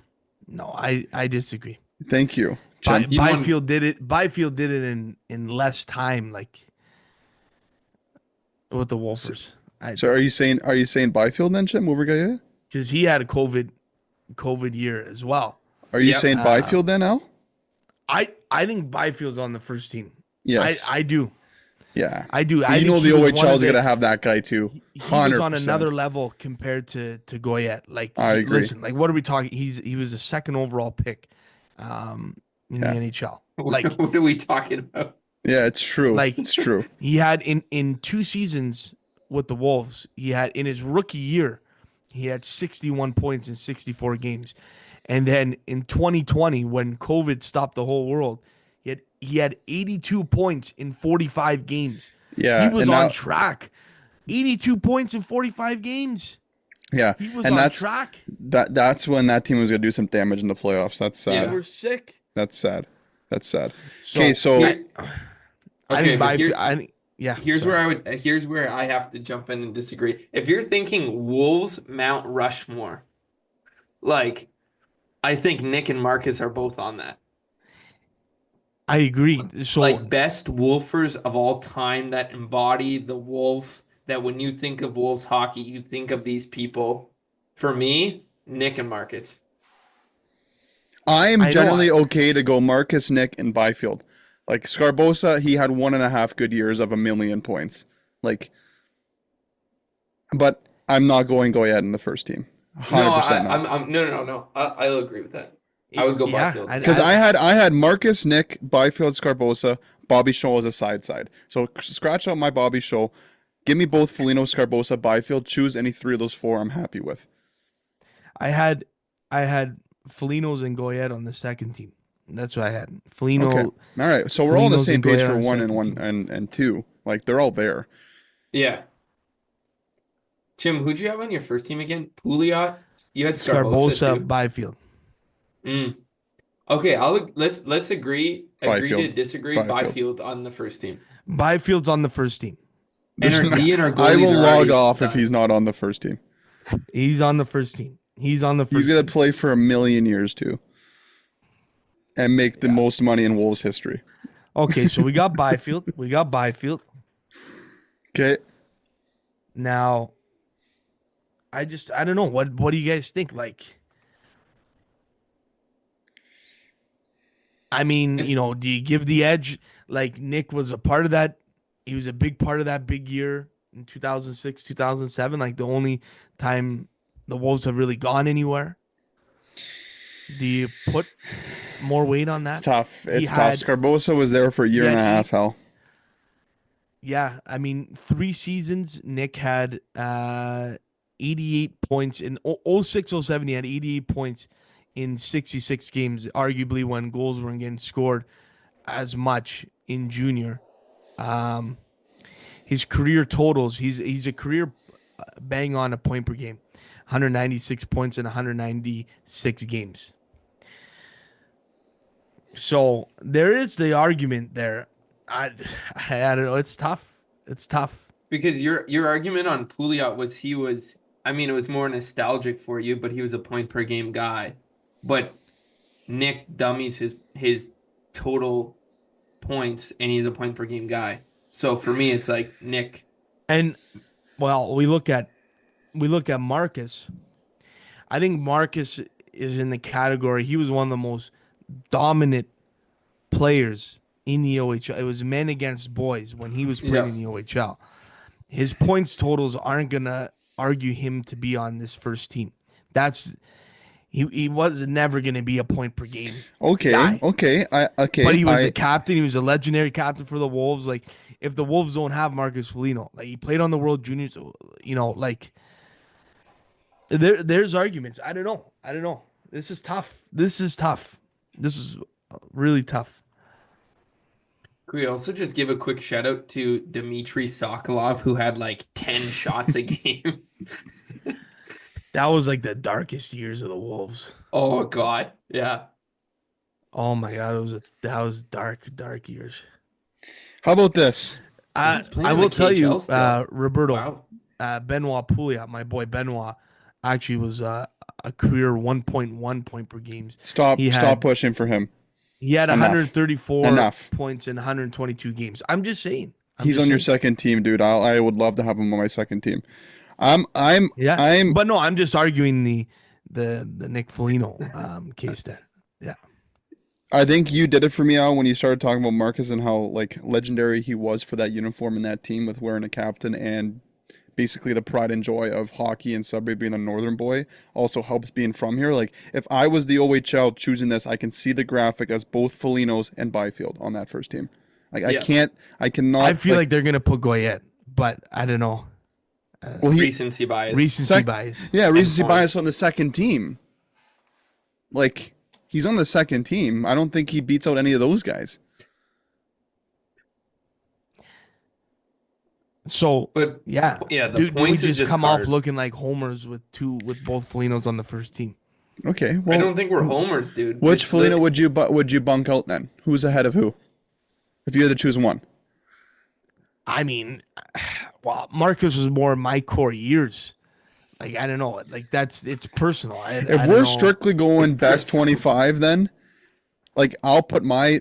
I disagree. thank you, Jim. You want- Byfield did it. Byfield did it in less time, like with the Wolfers. So are you saying Byfield then, Jim, over Gaia? Because he had a COVID year as well. Are you Yep. saying Byfield then, Al? I think Byfield's on the first team. Yes. I do. Yeah. I do. I you think know he the was one OHL of is the- going to have that guy too. He 100%. was on another level compared to Goyette. Like, I agree. listen, like, what are we talking? He was a second overall pick, in Yeah. the NHL. Like, what are we talking about? Yeah, it's true. Like- It's true. he had in 2 seasons with the Wolves, he had in his rookie year, he had 61 points in 64 games. And then in 2020, when COVID stopped the whole world, he had 82 points in 45 games. Yeah. He was and on now- track. 82 points in 45 games. Yeah. He was and on that's track. that's when that team was going to do some damage in the playoffs. That's They sad. were sick. That's sad. That's sad. Okay, so I Okay, think but here- here's here's where I have to jump in and disagree. If you're thinking Wolves Mount Rushmore, like I think Nick and Marcus are both on that. I agree. So Like best Wolfers of all time that embody the Wolf, that when you think of Wolves hockey, you think of these people. For me, Nick and Marcus. I'm I know, generally okay to go Marcus, Nick, and Byfield. Like Scarbosa, he had 1.5 good years of 1,000,000 points. Like, but I'm not going Goyette in the first team. 100% not. No. I'll agree with that. I would go Yeah, Byfield. Because I had Marcus, Nick, Byfield, Scarbosa, Bobby Shaw as a side. So scratch out my Bobby Shaw. Give me both Foligno, Scarbosa, Byfield. Choose any 3 of those 4. I'm happy with. I had Felinos and Goyette on the second team. That's what I had. Foligno. Okay. All right. So we're all on the Foligno's same and page Goyette for on 1 second and team. 1 and 2. Like they're all there. Yeah. Jim, who'd you have on your first team again? Pouliot? You had Scarbosa, too. Byfield. Okay, let's agree to Byfield. disagree. Byfield. Byfield on the first team. Byfield's on the first team. And our D and our I goalies will are log already off if done. he's not on the first team. He's on the first team. He's on the first He's gonna team. play for 1,000,000 years too, and make the most money in Wolves history. Okay, so we got Byfield. Okay. Now, I don't know. What do you guys think? Like, I mean, do you give the edge? Like, Nick was a part of that. He was a big part of that big year in 2006, 2007. Like, the only time the Wolves have really gone anywhere. Do you put more weight on that? It's tough. He It's tough. had- Scarbosa was there for a year and a Yeah, half, Hal. Yeah, I mean, 3 seasons, Nick had 88 points. In 06-07, he had 88 points in 66 games, arguably when goals weren't getting scored as much in junior. His career totals, he's a career bang on a point per game. 196 points in 196 games. So there is the argument there. I don't know. It's tough. Because your argument on Pouliot was it was more nostalgic for you, but he was a point per game guy. But Nick dummies his total points, and he's a point per game guy. So for me, it's like Nick. And well, we look at Marcus. I think Marcus is in the category. He was one of the most dominant players in the OHL. It was men against boys when he was playing in the OHL. His points totals aren't gonna argue him to be on this first team. He was never gonna be a point per game. Okay. guy. Okay. But he was a captain. He was a legendary captain for the Wolves. Like, if the Wolves don't have Marcus Foligno. Like he played on the World Juniors, like there's arguments. I don't know. This is tough. This is really tough. Could we also just give a quick shout out to Dmitry Sokolov, who had like 10 shots a game? That was like the darkest years of the Wolves. Oh God, yeah. Oh my God, that was dark years. How about this? He's playing I in will the tell you, KHL still. Roberto, Wow. Benoit Pouliot, my boy Benoit, actually was a career 1.1 point per games. Stop He had- pushing for him. He had Enough. 134 Enough. points in 122 games. I'm just saying. He's on your second team, dude. I would love to have him on my second team. But no, I'm just arguing the Nick Foligno case there. Yeah. I think you did it for me, Al, when you started talking about Marcus and how like legendary he was for that uniform and that team with wearing a captain, and basically the pride and joy of hockey and Sudbury being a northern boy also helps being from here. Like if I was the OHL choosing this, I can see the graphic as both Folignos and Byfield on that first team. Like Yeah. I cannot. I feel like they're gonna put Goyette, but I don't know. well, Recency bias. Recency bias. Yeah, recency points. bias on the second team. Like, he's on the second team. I don't think he beats out any of those guys. So, But yeah, yeah, the do we points is just just come hard. off looking like homers with both Folinos on the first team? Okay, I well, don't think we're homers, dude. which It's Foligno the- would you bunk out then? Who's ahead of who? If you had to choose one. I mean, well, Marcus was more my core years. Like I don't know, like it's personal. I If don't we're know. strictly going It's best personal. 25, then, like, I'll put my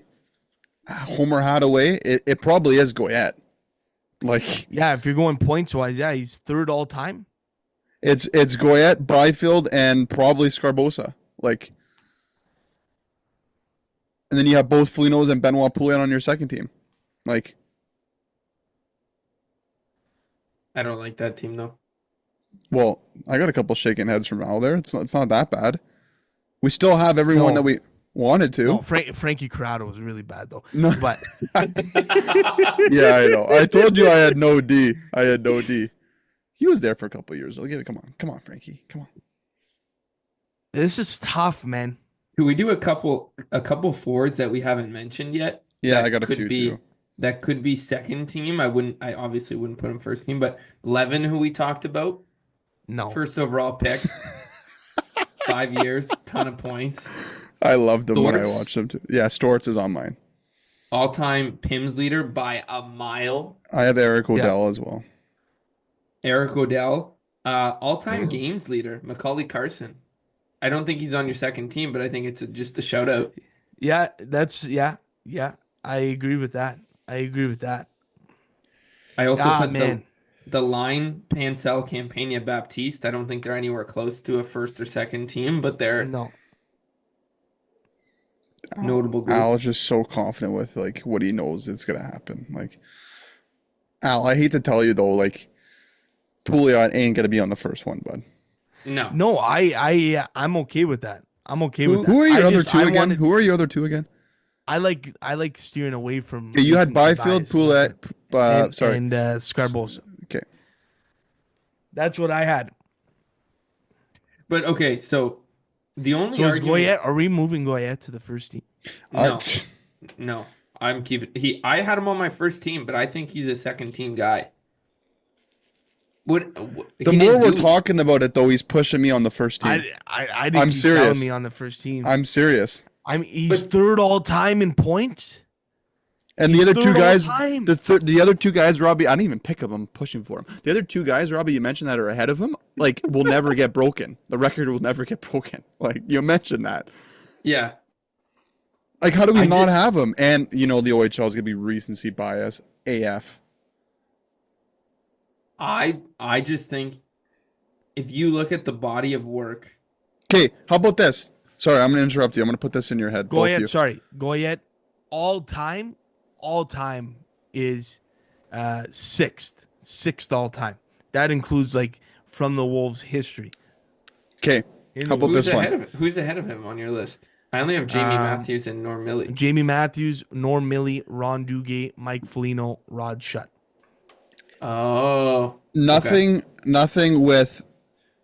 Homer hat away. It probably is Goyette. Like, Yeah, if you're going points wise, yeah, he's third all time. it's Goyette, Byfield, and probably Scarbosa. Like, and then you have both Folinos and Benoit Pouliot on your second team. Like, I don't like that team though. well, I got a couple shaking heads from Al there. It's not that bad. We still have everyone No. that we wanted to. No, Frankie Corrado was really bad though. No. But Yeah, I know. I told you I had no D. He was there for a couple of years. Come on, Frankie. Come on. this is tough, man. Could we do a couple forwards that we haven't mentioned yet? Yeah, That I got a could few be, too. That could be second team. I obviously wouldn't put him first team, but Levin, who we talked about, No. first overall pick, 5 years, ton of points, I loved him when I Storts. watched him too. Yeah, Storts is on mine. all-time PIMS leader by a mile. I have Eric Odell as well. Eric Odell, all-time games leader, Macaulay Carson. I don't think he's on your second team, but I think it's just a shout out. Yeah, yeah. I agree with that. I also put man. the line Pancel Campania Baptiste. I don't think they're anywhere close to a first or second team, but they're No. notable group. Al is just so confident with like what he knows it's gonna happen. Like, Al, I hate to tell you though, like, Pouliot ain't gonna be on the first one, bud. No. No, I'm okay with that. I'm okay with that. Who are your I other just- two I again? wanted- Who are your other two again? I like steering away from. Okay, you had recency Byfield, bias. Pouliot, and Scarbosa. Okay. That's what I had. But okay, so the only So is argument Goyette? Are we moving Goyette to the first team? No. No. I'm keeping I had him on my first team, but I think he's a second team guy. The more we're talking about it, though, he's pushing me on the first team. I think I'm he's serious. selling me on the first team. I'm serious. He's third all time in points. And He's the other two third all guys, time. the other two guys, Robbie, I didn't even pick up. I'm pushing for him. The other two guys, Robbie, you mentioned that are ahead of him, like, will never get broken. The record will never get broken. Like, you mentioned that. Yeah. Like, how do we I not did- have him? And, you know, the OHL is going to be recency bias AF. I just think if you look at the body of work, Okay, how about this? Sorry, I'm going to interrupt you. I'm going to put this in your head. both of you. Goyette, all time is sixth all time. That includes like from the Wolves history. Okay, how about who's this ahead one? of who's ahead of him on your list? I only have Jamie Um, Matthews and Norm Millie. Jamie Matthews, Norm Millie, Ron Duguay, Mike Foligno, Rod Shutt. Oh, Nothing with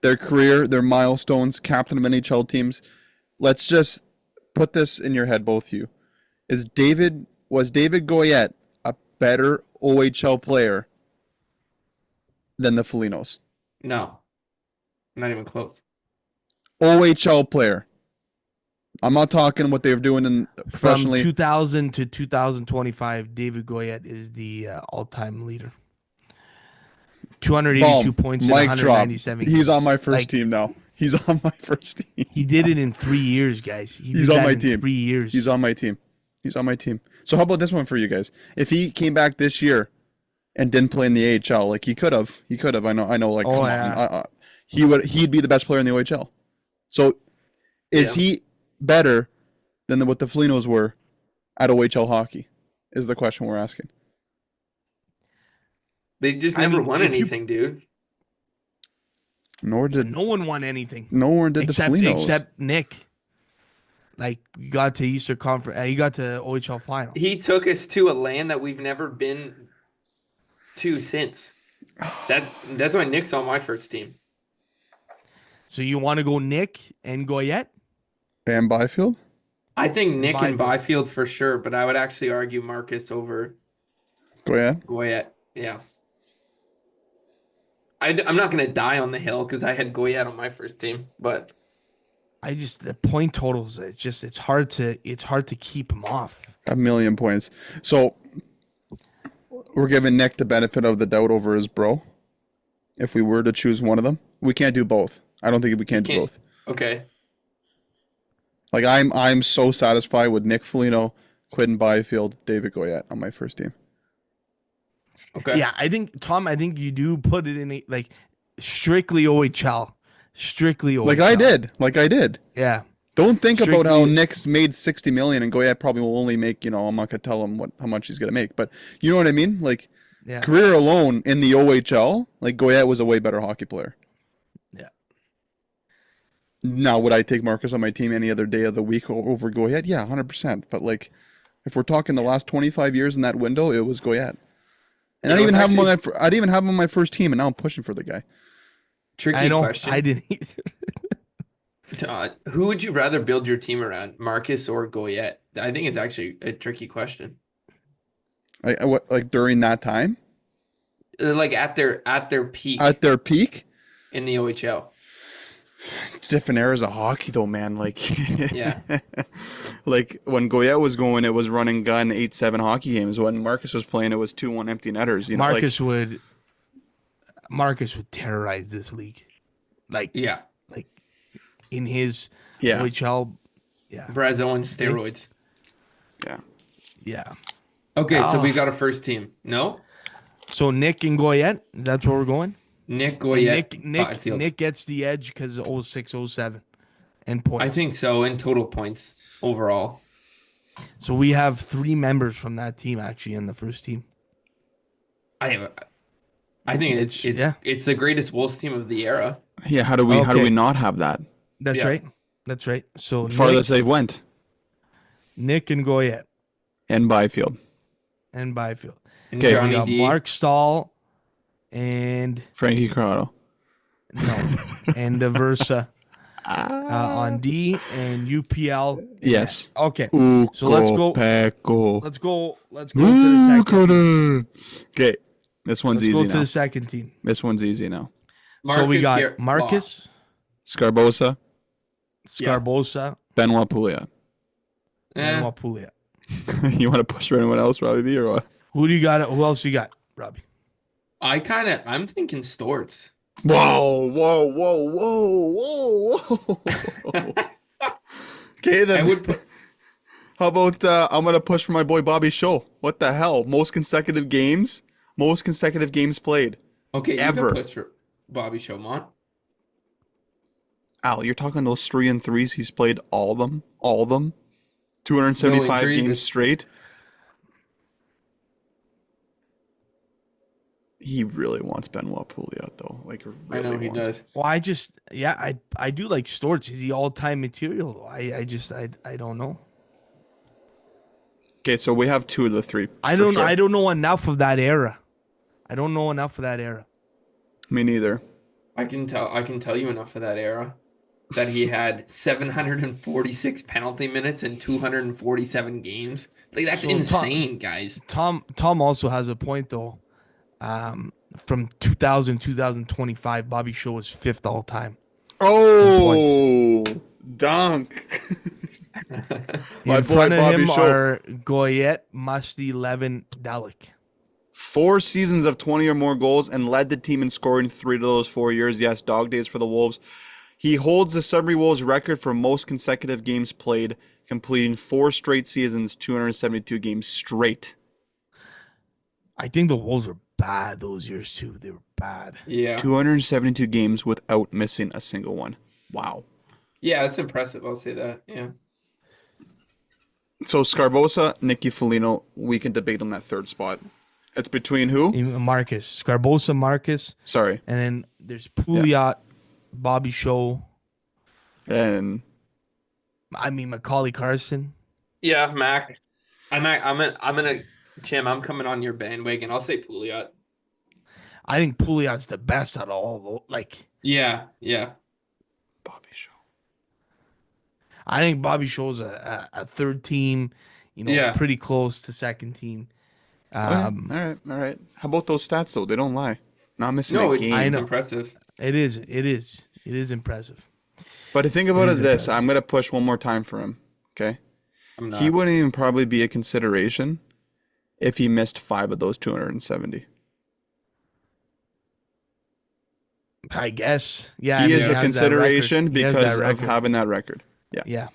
their career, their milestones, captain of NHL teams. Let's just put this in your head, both of you. Was David Goyette a better OHL player than the Folignos? no, not even close. OHL player. I'm not talking what they were doing in From professionally. 2000 to 2025, David Goyette is the all-time leader. 282 points in Mic drop. 197 He's on games. my first team now. He's on my first team. He did it in 3 years, guys. He's on my team. 3 years. He's on my team. He's on my team. So how about this one for you guys? If he came back this year and didn't play in the AHL, like he could have. I know. Like, come on. He'd be the best player in the OHL. So, is he better than what the Folignos were at OHL hockey? Is the question we're asking. They just never won anything, dude. Nor did no one won anything. No one did except, the Folignos. except Nick. Like, you got to Easter Conference. You got to OHL final. He took us to a land that we've never been to since. That's why Nick's on my first team. So you want to go Nick and Goyette? And Byfield? I think Nick and Byfield. Byfield for sure, but I would actually argue Marcus over Goyette. Yeah. I'm not going to die on the hill because I had Goyette on my first team, but the point totals, it's hard to keep him off. A million points. So we're giving Nick the benefit of the doubt over his bro. If we were to choose one of them, we can't do both. I don't think we can do both. Okay. Like I'm so satisfied with Nick Foligno, Quentin Byfield, David Goyette on my first team. Okay. Yeah, I think Tom. I think you do put it in like strictly OHL, strictly OHL. Like I did. Yeah. Don't think about how Strictly- Nick's made $60 million and Goyette probably will only make. I'm not gonna tell him how much he's gonna make, but you know what I mean. Like Yeah. career alone in the OHL, like Goyette was a way better hockey player. Yeah. Now, would I take Marcus on my team any other day of the week over Goyette? Yeah, 100%. But like, if we're talking the last 25 years in that window, it was Goyette. And I didn't even have him on my first team, and now I'm pushing for the guy. Tricky question. I didn't either. Who would you rather build your team around, Marcus or Goyette? I think it's actually a tricky question. What, like during that time? Like at their peak At their peak? in the OHL. It's different eras of hockey, though, man. Like, Yeah. like when Goyette was going, it was run and gun 8-7 hockey games. When Marcus was playing, it was 2-1 empty netters. You know, Marcus would terrorize this league, like in his OHL. Yeah, Brazil on steroids. Yeah. Okay, so we got a first team. No? So Nick and Goyette, that's where we're going. Nick, Goyette, Nick gets the edge because of 06-07 and points. I think so, in total points overall. So we have 3 members from that team actually in the first team. I think it's the greatest Wolves team of the era. Yeah, how do we not have that? That's right. So Farthest they went. Nick and Goyette. And Byfield. And Okay. we Johnny got D. Mark Stahl and Frankie Corrado. and Versa on D and UPL. Yes. Okay. Uko So let's go. Peko. Let's go to the second. Okay. This one's Let's easy go now. to the second team. This one's easy now. So we got Garrett- Marcus, Scarbosa, Scarbosa, Benoit Pouliot. and Wapulia. You want to push for anyone else, Robbie B, or what? Who do you got? Who else you got, Robbie? I'm thinking Storts. Whoa. Okay, then. I would put How about I'm gonna push for my boy Bobby Show? What the hell? Most consecutive games played. Okay, ever. you can push for Bobby Chaumont. Al, you're talking those 3-3s. He's played all of them. 275 No injuries games this- straight. he really wants Benoit Pouliot though. Like I really know he wants. does. Well, I do like Storts. Is he all time material though? I don't know. Okay, so we have 2 of the 3. I for don't sure. I don't know enough of that era. I don't know enough of that era. Me neither. I can tell you enough of that era that he had 746 penalty minutes in 247 games. Like that's So, Tom- insane, guys. Tom also has a point though. From 2025, Bobby Shaw was 5th all time. Oh, dunk. My In boy front of Bobby him Shaw. are Goyette, Musty, Levin, Dalek. 4 seasons of 20 or more goals and led the team in scoring 3 of those 4 years. Yes, dog days for the Wolves. He holds the Sudbury Wolves record for most consecutive games played, completing 4 straight seasons, 272 games straight. I think the Wolves were bad those years too. They were bad. Yeah. 272 games without missing a single one. Wow. Yeah, that's impressive. I'll say that. Yeah. So Scarbosa, Nicky Foligno, we can debate on that 3rd spot. It's between who? Marcus, Scarbosa, Marcus, Sorry. and then there's Pouliot, Bobby Shaw. And I mean Macaulay Carson. Yeah, Mac. I'm gonna Jim, I'm coming on your bandwagon. I'll say Pouliot. I think Pouliot's the best out of all. Like, Yeah. Bobby Shaw. I think Bobby Shaw's a 3rd team. Yeah. Pretty close to 2nd team. All right. How about those stats though? They don't lie. Not missing No, a it's, game. I it's know. impressive. It is impressive. But to think about It it is this, impressive. I'm gonna push one more time for him. Okay. I'm not. He wouldn't even probably be a consideration if he missed 5 of those 270. I guess. Yeah. He I mean, is a has that consideration record. He has that because of record. having that record. Yeah. Yeah.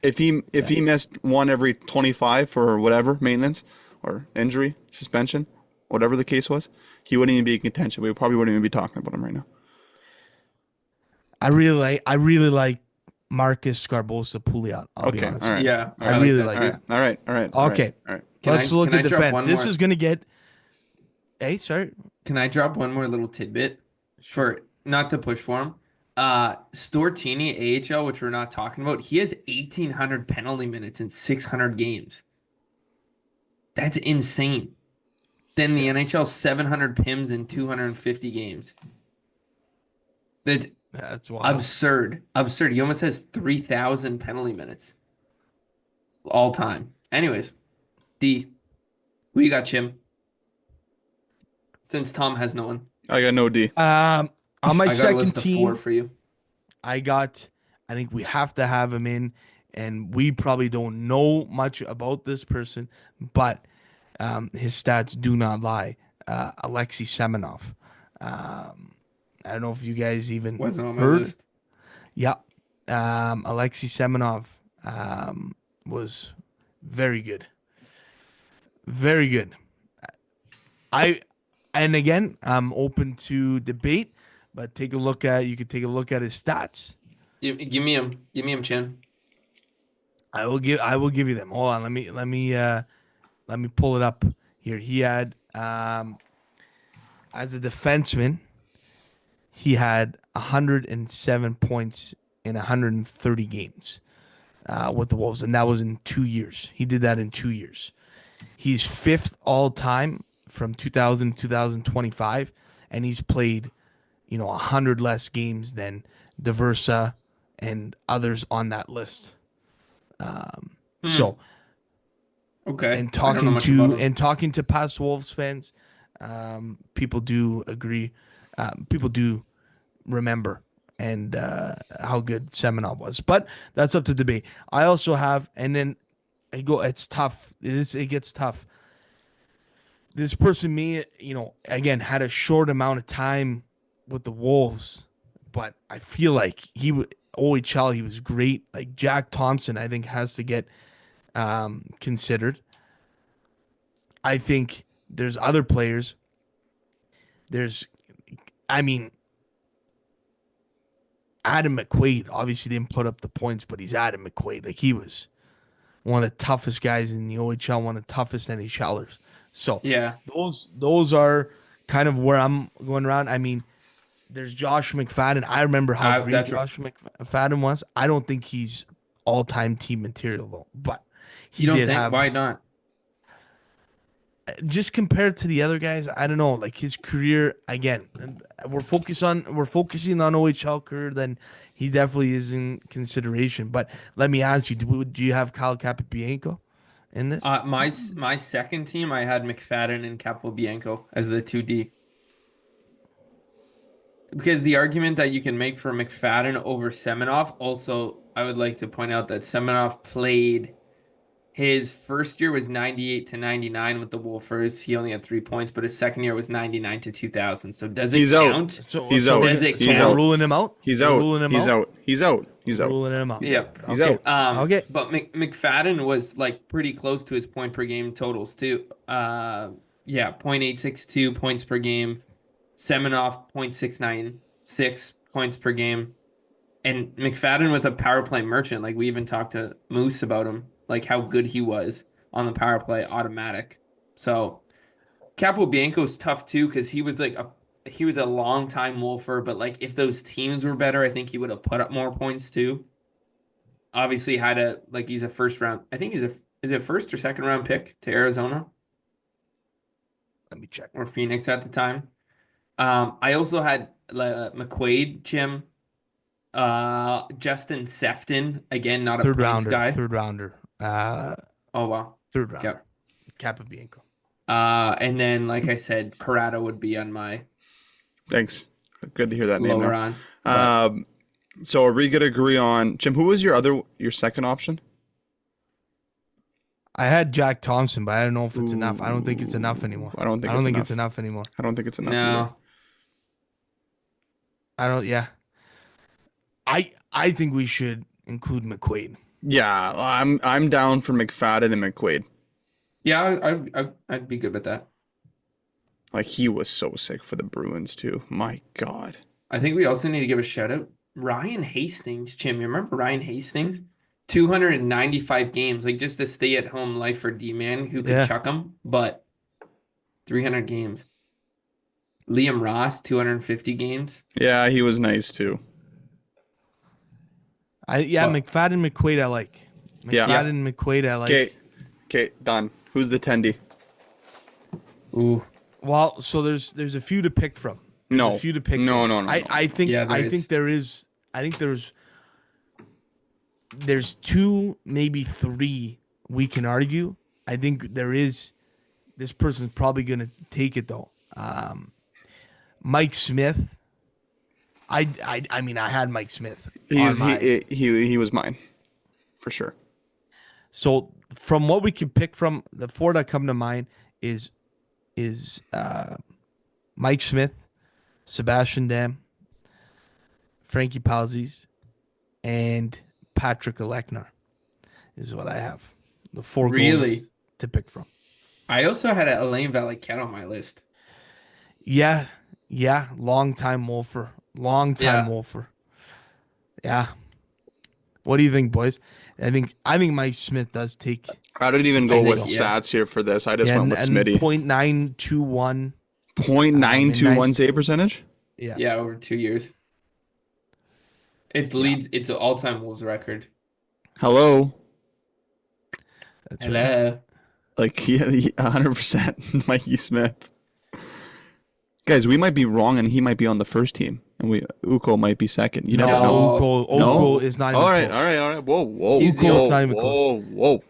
If he missed 1 every 25 for whatever maintenance or injury, suspension, whatever the case was, he wouldn't even be in contention. We probably wouldn't even be talking about him right now. I really like Marcus Scarbosa Pouliot. I'll be Okay, honest. all right. Yeah. I really that like too. that. All right. Okay. All right. Let's look can at I drop defense. one This more? is gonna get. Hey, sorry. Can I drop one more little tidbit for not to push for him? Stortini AHL, which we're not talking about, he has 1,800 penalty minutes in 600 games. That's insane. Then the NHL 700 PIMs in 250 games. That's wild. absurd. He almost has 3,000 penalty minutes all time. Anyways, D, who you got, Chim? Since Tom has no one, I got no D. On my I got a second list of team, 4 for you. I think we have to have him in, and we probably don't know much about this person, but his stats do not lie. Alexei Semenov. I don't know if you guys even Wasn't on my heard. list. Yeah. Alexei Semenov was very good. Very good. And again, I'm open to debate, but you could take a look at his stats. Give me him. Give me him, Chin. I will give you them. Hold on, let me pull it up here. He had as a defenseman, he had 107 points in 130 games with the Wolves, and that was in 2 years. He did that in 2 years. He's 5th all time from 2000 to 2025, and he's played, 100 less games than Diversa and others on that list. So, Okay. and I don't know much about him. talking to past Wolves fans, people do agree. People do remember and how good Semenov was, but that's up to debate. I also have, and then it's tough. It gets tough. This person, again, had a short amount of time with the Wolves, but I feel like OHL, he was great. Like Jack Thompson, I think has to get considered. I think there's other players. Adam McQuaid obviously didn't put up the points, but he's Adam McQuaid. Like he was one of the toughest guys in the OHL, one of the toughest NHLers. So Yeah. those are kind of where I'm going around. I mean, there's Josh McFadden. I remember how great that's Josh McFadden was. I don't think he's all-time team material though, but he You don't did think? have. Why not? Just compared to the other guys, I don't know. Like his career, again, we're focusing on OHL career. Then he definitely is in consideration. But let me ask you: do you have Kyle Capobianco in this? My second team, I had McFadden and Capobianco as the 2D. Because the argument that you can make for McFadden over Semenov, also, I would like to point out that Semenov played his first year was 98 to 99 with the Wolfers. He only had 3 points, but his second year was 99 to 2000. So does it He's out. count? He's out. Does it He's count? out. Ruling him out. He's We're out. ruling him He's out. out. He's out. He's out. Ruling him out. Yeah. He's Okay. out. Okay. But McFadden was like pretty close to his point per game totals too. Yeah, 0.862 points per game. Semenov 0.696 points per game. And McFadden was a power play merchant. Like we even talked to Moose about him, like how good he was on the power play automatic. So Capobianco's tough too because he was a long time Wolfer, but like if those teams were better, I think he would have put up more points too. Obviously he's a first round. I think is it first or second round pick to Arizona Let me check. or Phoenix at the time. I also had McQuaid, Jim, Justin Sefton, again not a Third points rounder. guy. Third rounder. Oh wow. Third rounder. Capobianco. And then like I said, Parada would be on my Thanks. Good to hear that name. lower Now. on. So are we gonna agree on Jim? Who was your second option? I had Jack Thompson, but I don't know if it's enough. I don't think it's enough anymore. I don't think it's enough anymore. I don't think it's enough. Either. No. I don't. Yeah. I think we should include McQuaid. Yeah, I'm down for McFadden and McQuaid. Yeah, I'd be good with that. Like he was so sick for the Bruins too. My God. I think we also need to give a shout out Ryan Hastings, Jim. You remember Ryan Hastings? 295 games, like just a stay at home life for D-man who could chuck him, but 300 games. Liam Ross, 250 games. Yeah, he was nice too. McFadden, McQuaid, I like. McFadden, McQuaid, I like. Okay, done. Who's the tendy? Ooh. Well, so there's a few to pick from. No. A few to pick. No. I think there's two, maybe three we can argue. I think there is. This person's probably gonna take it though. Mike Smith. I mean I had Mike Smith. He was mine, for sure. So from what we can pick from, the four that come to mind is Mike Smith, Sebastian Dam, Frankie Palzis, and Patrick Aleknar is what I have. The four goalies to pick from. I also had Elaine Valiquette on my list. Yeah, long time Wolfer. Wolfer. Yeah. What do you think, boys? I think Mike Smith does take. I didn't even go with stats here for this. I just went with Smitty. 0.921. 0.921 save percentage? Yeah. Yeah, over 2 years. It leads. It's an all-time Wolves record. Hello. That's Hello. right. Like 100% Mikey Smith. Guys, we might be wrong, and he might be on the first team, and Uko might be second. You never know. Uko is not even All close. right. Whoa. He's the Uko's not even close. Whoa.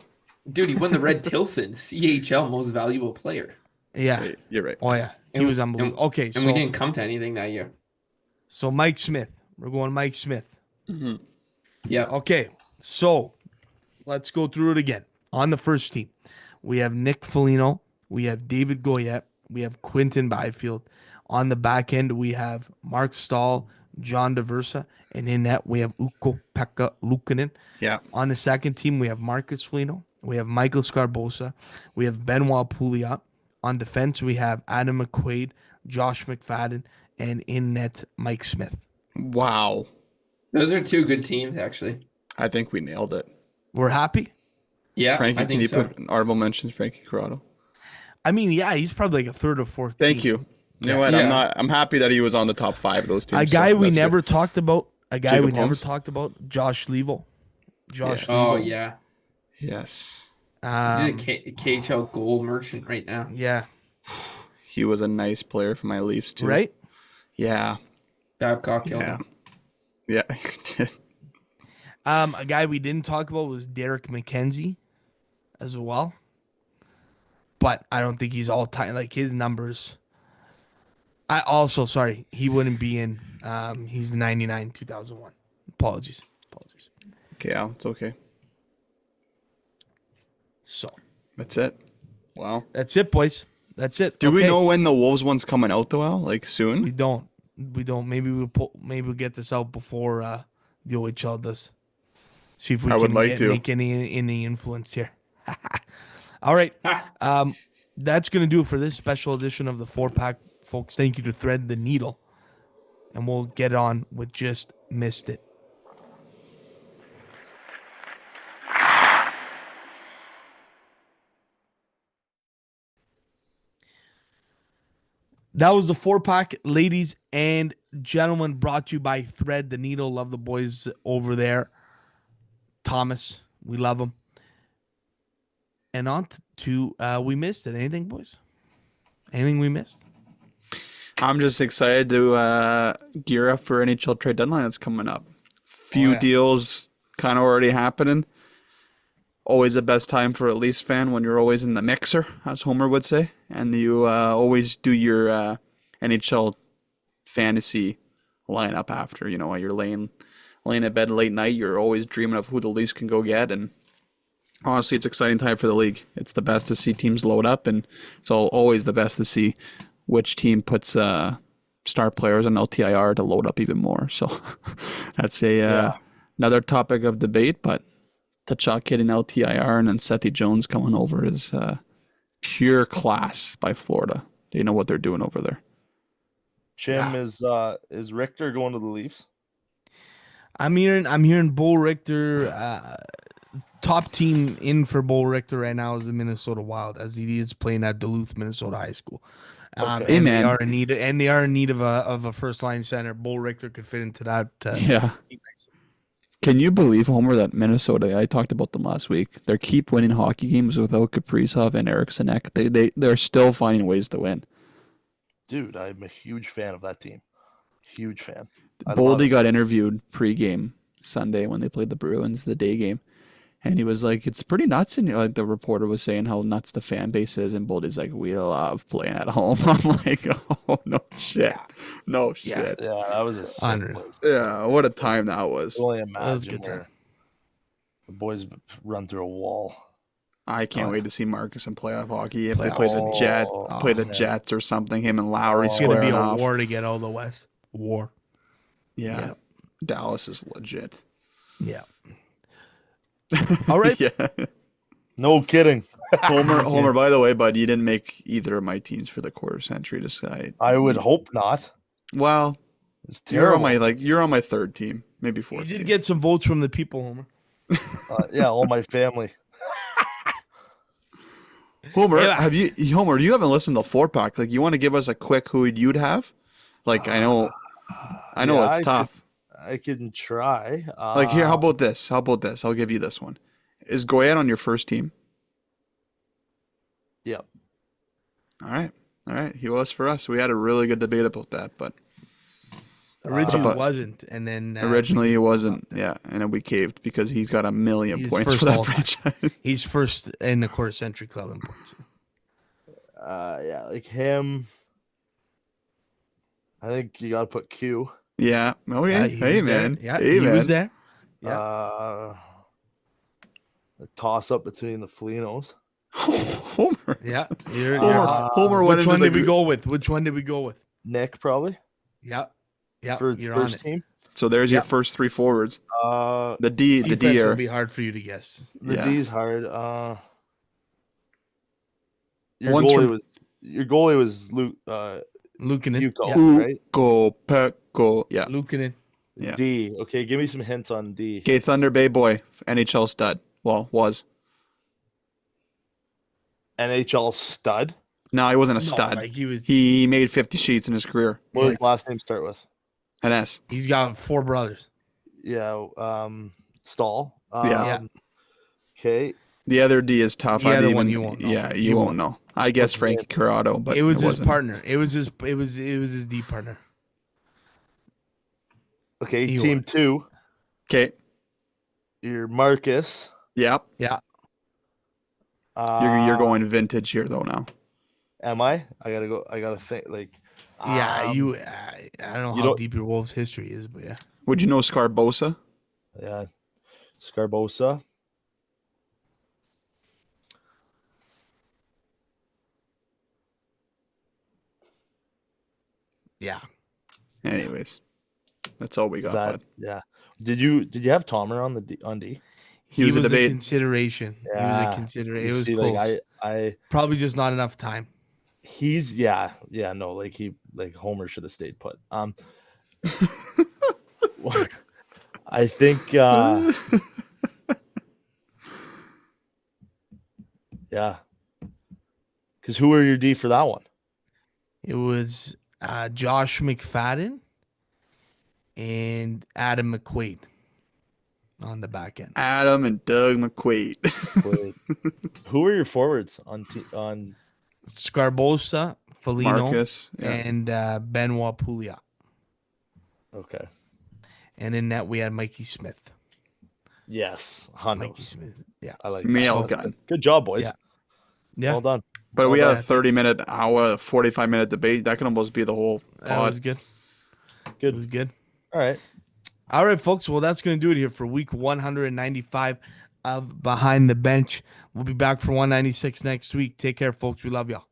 Dude, he won the Red Tilson CHL Most Valuable Player. Yeah. You're right. Oh yeah. He was unbelievable. Okay, And we didn't come to anything that year. So Mike Smith. We're going Mike Smith. Mm-hmm. Yeah. Okay, so let's go through it again. On the first team, we have Nick Foligno, we have David Goyette, we have Quinton Byfield. On the back end, we have Mark Stahl, John DeVersa, and in that, we have Ukko-Pekka Luukkonen. Yeah. On the second team, we have Marcus Foligno, we have Michael Scarbosa, we have Benoit Pouliot. On defense, we have Adam McQuaid, Josh McFadden, and in net, Mike Smith. Wow. Those are two good teams, actually. I think we nailed it. We're happy? Yeah, Frankie, I think can you so. put honorable mentions, Frankie Corrado? I mean, yeah, he's probably like a third or fourth. Thank you. You know what? Yeah. I'm happy that he was on the top 5 of those teams. A guy so we that's never good. talked about. Jacob Holmes? Josh Level. Josh Oh Level. yeah. Yes. He's a Um, KHL gold merchant right now. yeah. He was a nice player for my Leafs too. Right. Yeah. Babcock killed Yeah. him. Yeah. A guy we didn't talk about was Derek McKenzie, as well. But I don't think he's all time. Like his numbers. He wouldn't be in. He's 99 2001. Apologies. Okay, yeah, it's okay. So That's it. Wow. that's it, boys. That's it. Do we Okay. know when the Wolves one's coming out though, Al? Like We soon? don't. Maybe we'll get this out before the OHL does. See if we I would can like to. make any influence here. All right. Ah. That's gonna do it for this special edition of the 4-pack, folks. Thank you to Thread the Needle, and we'll get on with Just Missed It. That was the 4-pack, ladies and gentlemen, brought to you by Thread the Needle. Love the boys over there. Thomas, we love him. And on to we missed it. Anything, boys? Anything we missed? I'm just excited to gear up for NHL trade deadline that's coming up. Few yeah. deals kind of already happening. Always the best time for a Leafs fan when you're always in the mixer, as Homer would say, and you always do your NHL fantasy lineup after. You know, while you're laying in bed late night, you're always dreaming of who the Leafs can go get. And honestly, it's an exciting time for the league. It's the best to see teams load up, and it's always the best to see which team puts star players on LTIR to load up even more. So that's another topic of debate, but Tkachuk hitting LTIR and then Sethi Jones coming over is pure class by Florida. They know what they're doing over there. Jim, is Richter going to the Leafs? I'm hearing Bull Richter. Top team in for Bull Richter right now is the Minnesota Wild, as he is playing at Duluth, Minnesota High School. Okay. And they Amen. are in need of a first line center. Bull Richter could fit into that. Yeah. Can you believe, Homer, that Minnesota, I talked about them last week, they keep winning hockey games without Kaprizov and Eriksson Ek. They're still finding ways to win. Dude, I'm a huge fan of that team. Huge fan. I love Boldy it. got interviewed pregame Sunday when they played the Bruins, the day game. And he was like, it's pretty nuts. And like the reporter was saying how nuts the fan base is. And Boldy's like, we love playing at home. I'm like, oh, no shit. No shit. Yeah, that was a sick Unreal. place. Yeah, what a time that was. Only was a imagine good time. where the boys run through a wall. I can't wait to see Marcus in playoff hockey. If they play the Playoffs. Jets, Oh, play the man. Jets or something, him and Lowry It's gonna be squaring a off. war to get all the West. War. Yeah. Dallas is legit. Yeah. All right. Yeah. No kidding. Homer, by the way, bud, you didn't make either of my teams for the quarter century decide. I would hope not. Well, It's you're on terrible. you're on my third team, maybe You fourth did team. get some votes from the people, Homer. Yeah, all my family. Homer, Yeah. Homer, you haven't listened to 4-pack. Like, you want to give us a quick who you'd have? Like, I know Yeah, it's tough. I can try. Like, here, how about this? I'll give you this one. Is Goyen on your first team? Yep. All right. He was for us. We had a really good debate about that, but Originally but- wasn't, and then originally he wasn't. Yeah, and then we caved because he's got 1,000,000 He's points first for that all time. franchise. he's first in the quarter century club in points. Yeah, like him. I think you gotta put Q. Yeah. Oh yeah. He Hey was there. man. Yeah, Hey he man. was there. Yeah. A toss up between the Felinos. Homer. Yeah. You're Homer went Which into one the did we go with? Which one did we go with? Nick probably Yeah. Yeah. for You're on first it. team. So there's your Yeah. first three forwards. The The D Defense are will be hard for you to guess. Yeah. D's hard. Your One's goalie was Luke. Lukanen. Yuko, Yeah. right? Go Pecco. Yeah. Lukanen. Yeah. D. Okay, give me some hints on D. Okay, Thunder Bay boy, NHL stud. Well, was. NHL stud. No, he wasn't a No, stud. like he was. He made 50 sheets in his career. What does his last name start with? An S. He's got 4 brothers. Yeah. Stahl. Yeah. Okay. The other D is tough. The I other didn't one even, you won't know. Yeah, you You won't won't. know. I guess What's his Frankie Corrado, but It was his wasn't. partner. It was his D partner. Okay. He Team won. 2. Okay. You're Marcus. Yep. Yeah. You're going vintage here though now. Am I? I gotta go. I gotta think. Like. Yeah, um, I don't know you how don't- deep your Wolves history is, but yeah. Would you know Scarbosa? Yeah. Scarbosa. Yeah. Anyways, that's all we Is got, that? bud. Yeah. Did you have Tomer on the on D? He was a debate. consideration. He was Yeah. a consideration. You It was see, close. like I Probably just not enough time. he's no, like Homer should have stayed put. I think yeah. Because who were your D for that one? It was Josh McFadden and Adam McQuaid on the back end. Adam and Doug McQuaid. Who were your forwards on Scarbosa, Felino, Marcus. Yeah. and Benoit Pouliot. Okay. And in net, we had Mikey Smith. Yes. Mikey Hundo. Smith. Yeah. I like Male that. gun. Good job, boys. Yeah. Yeah. Well done. But we Well, had a that- 30-minute, hour, 45-minute debate. That can almost be the whole That pod. was good. Good. It was good. All right. All right, folks. Well, that's going to do it here for week 195 of Behind the Bench. We'll be back for 196 next week. Take care, folks. We love y'all.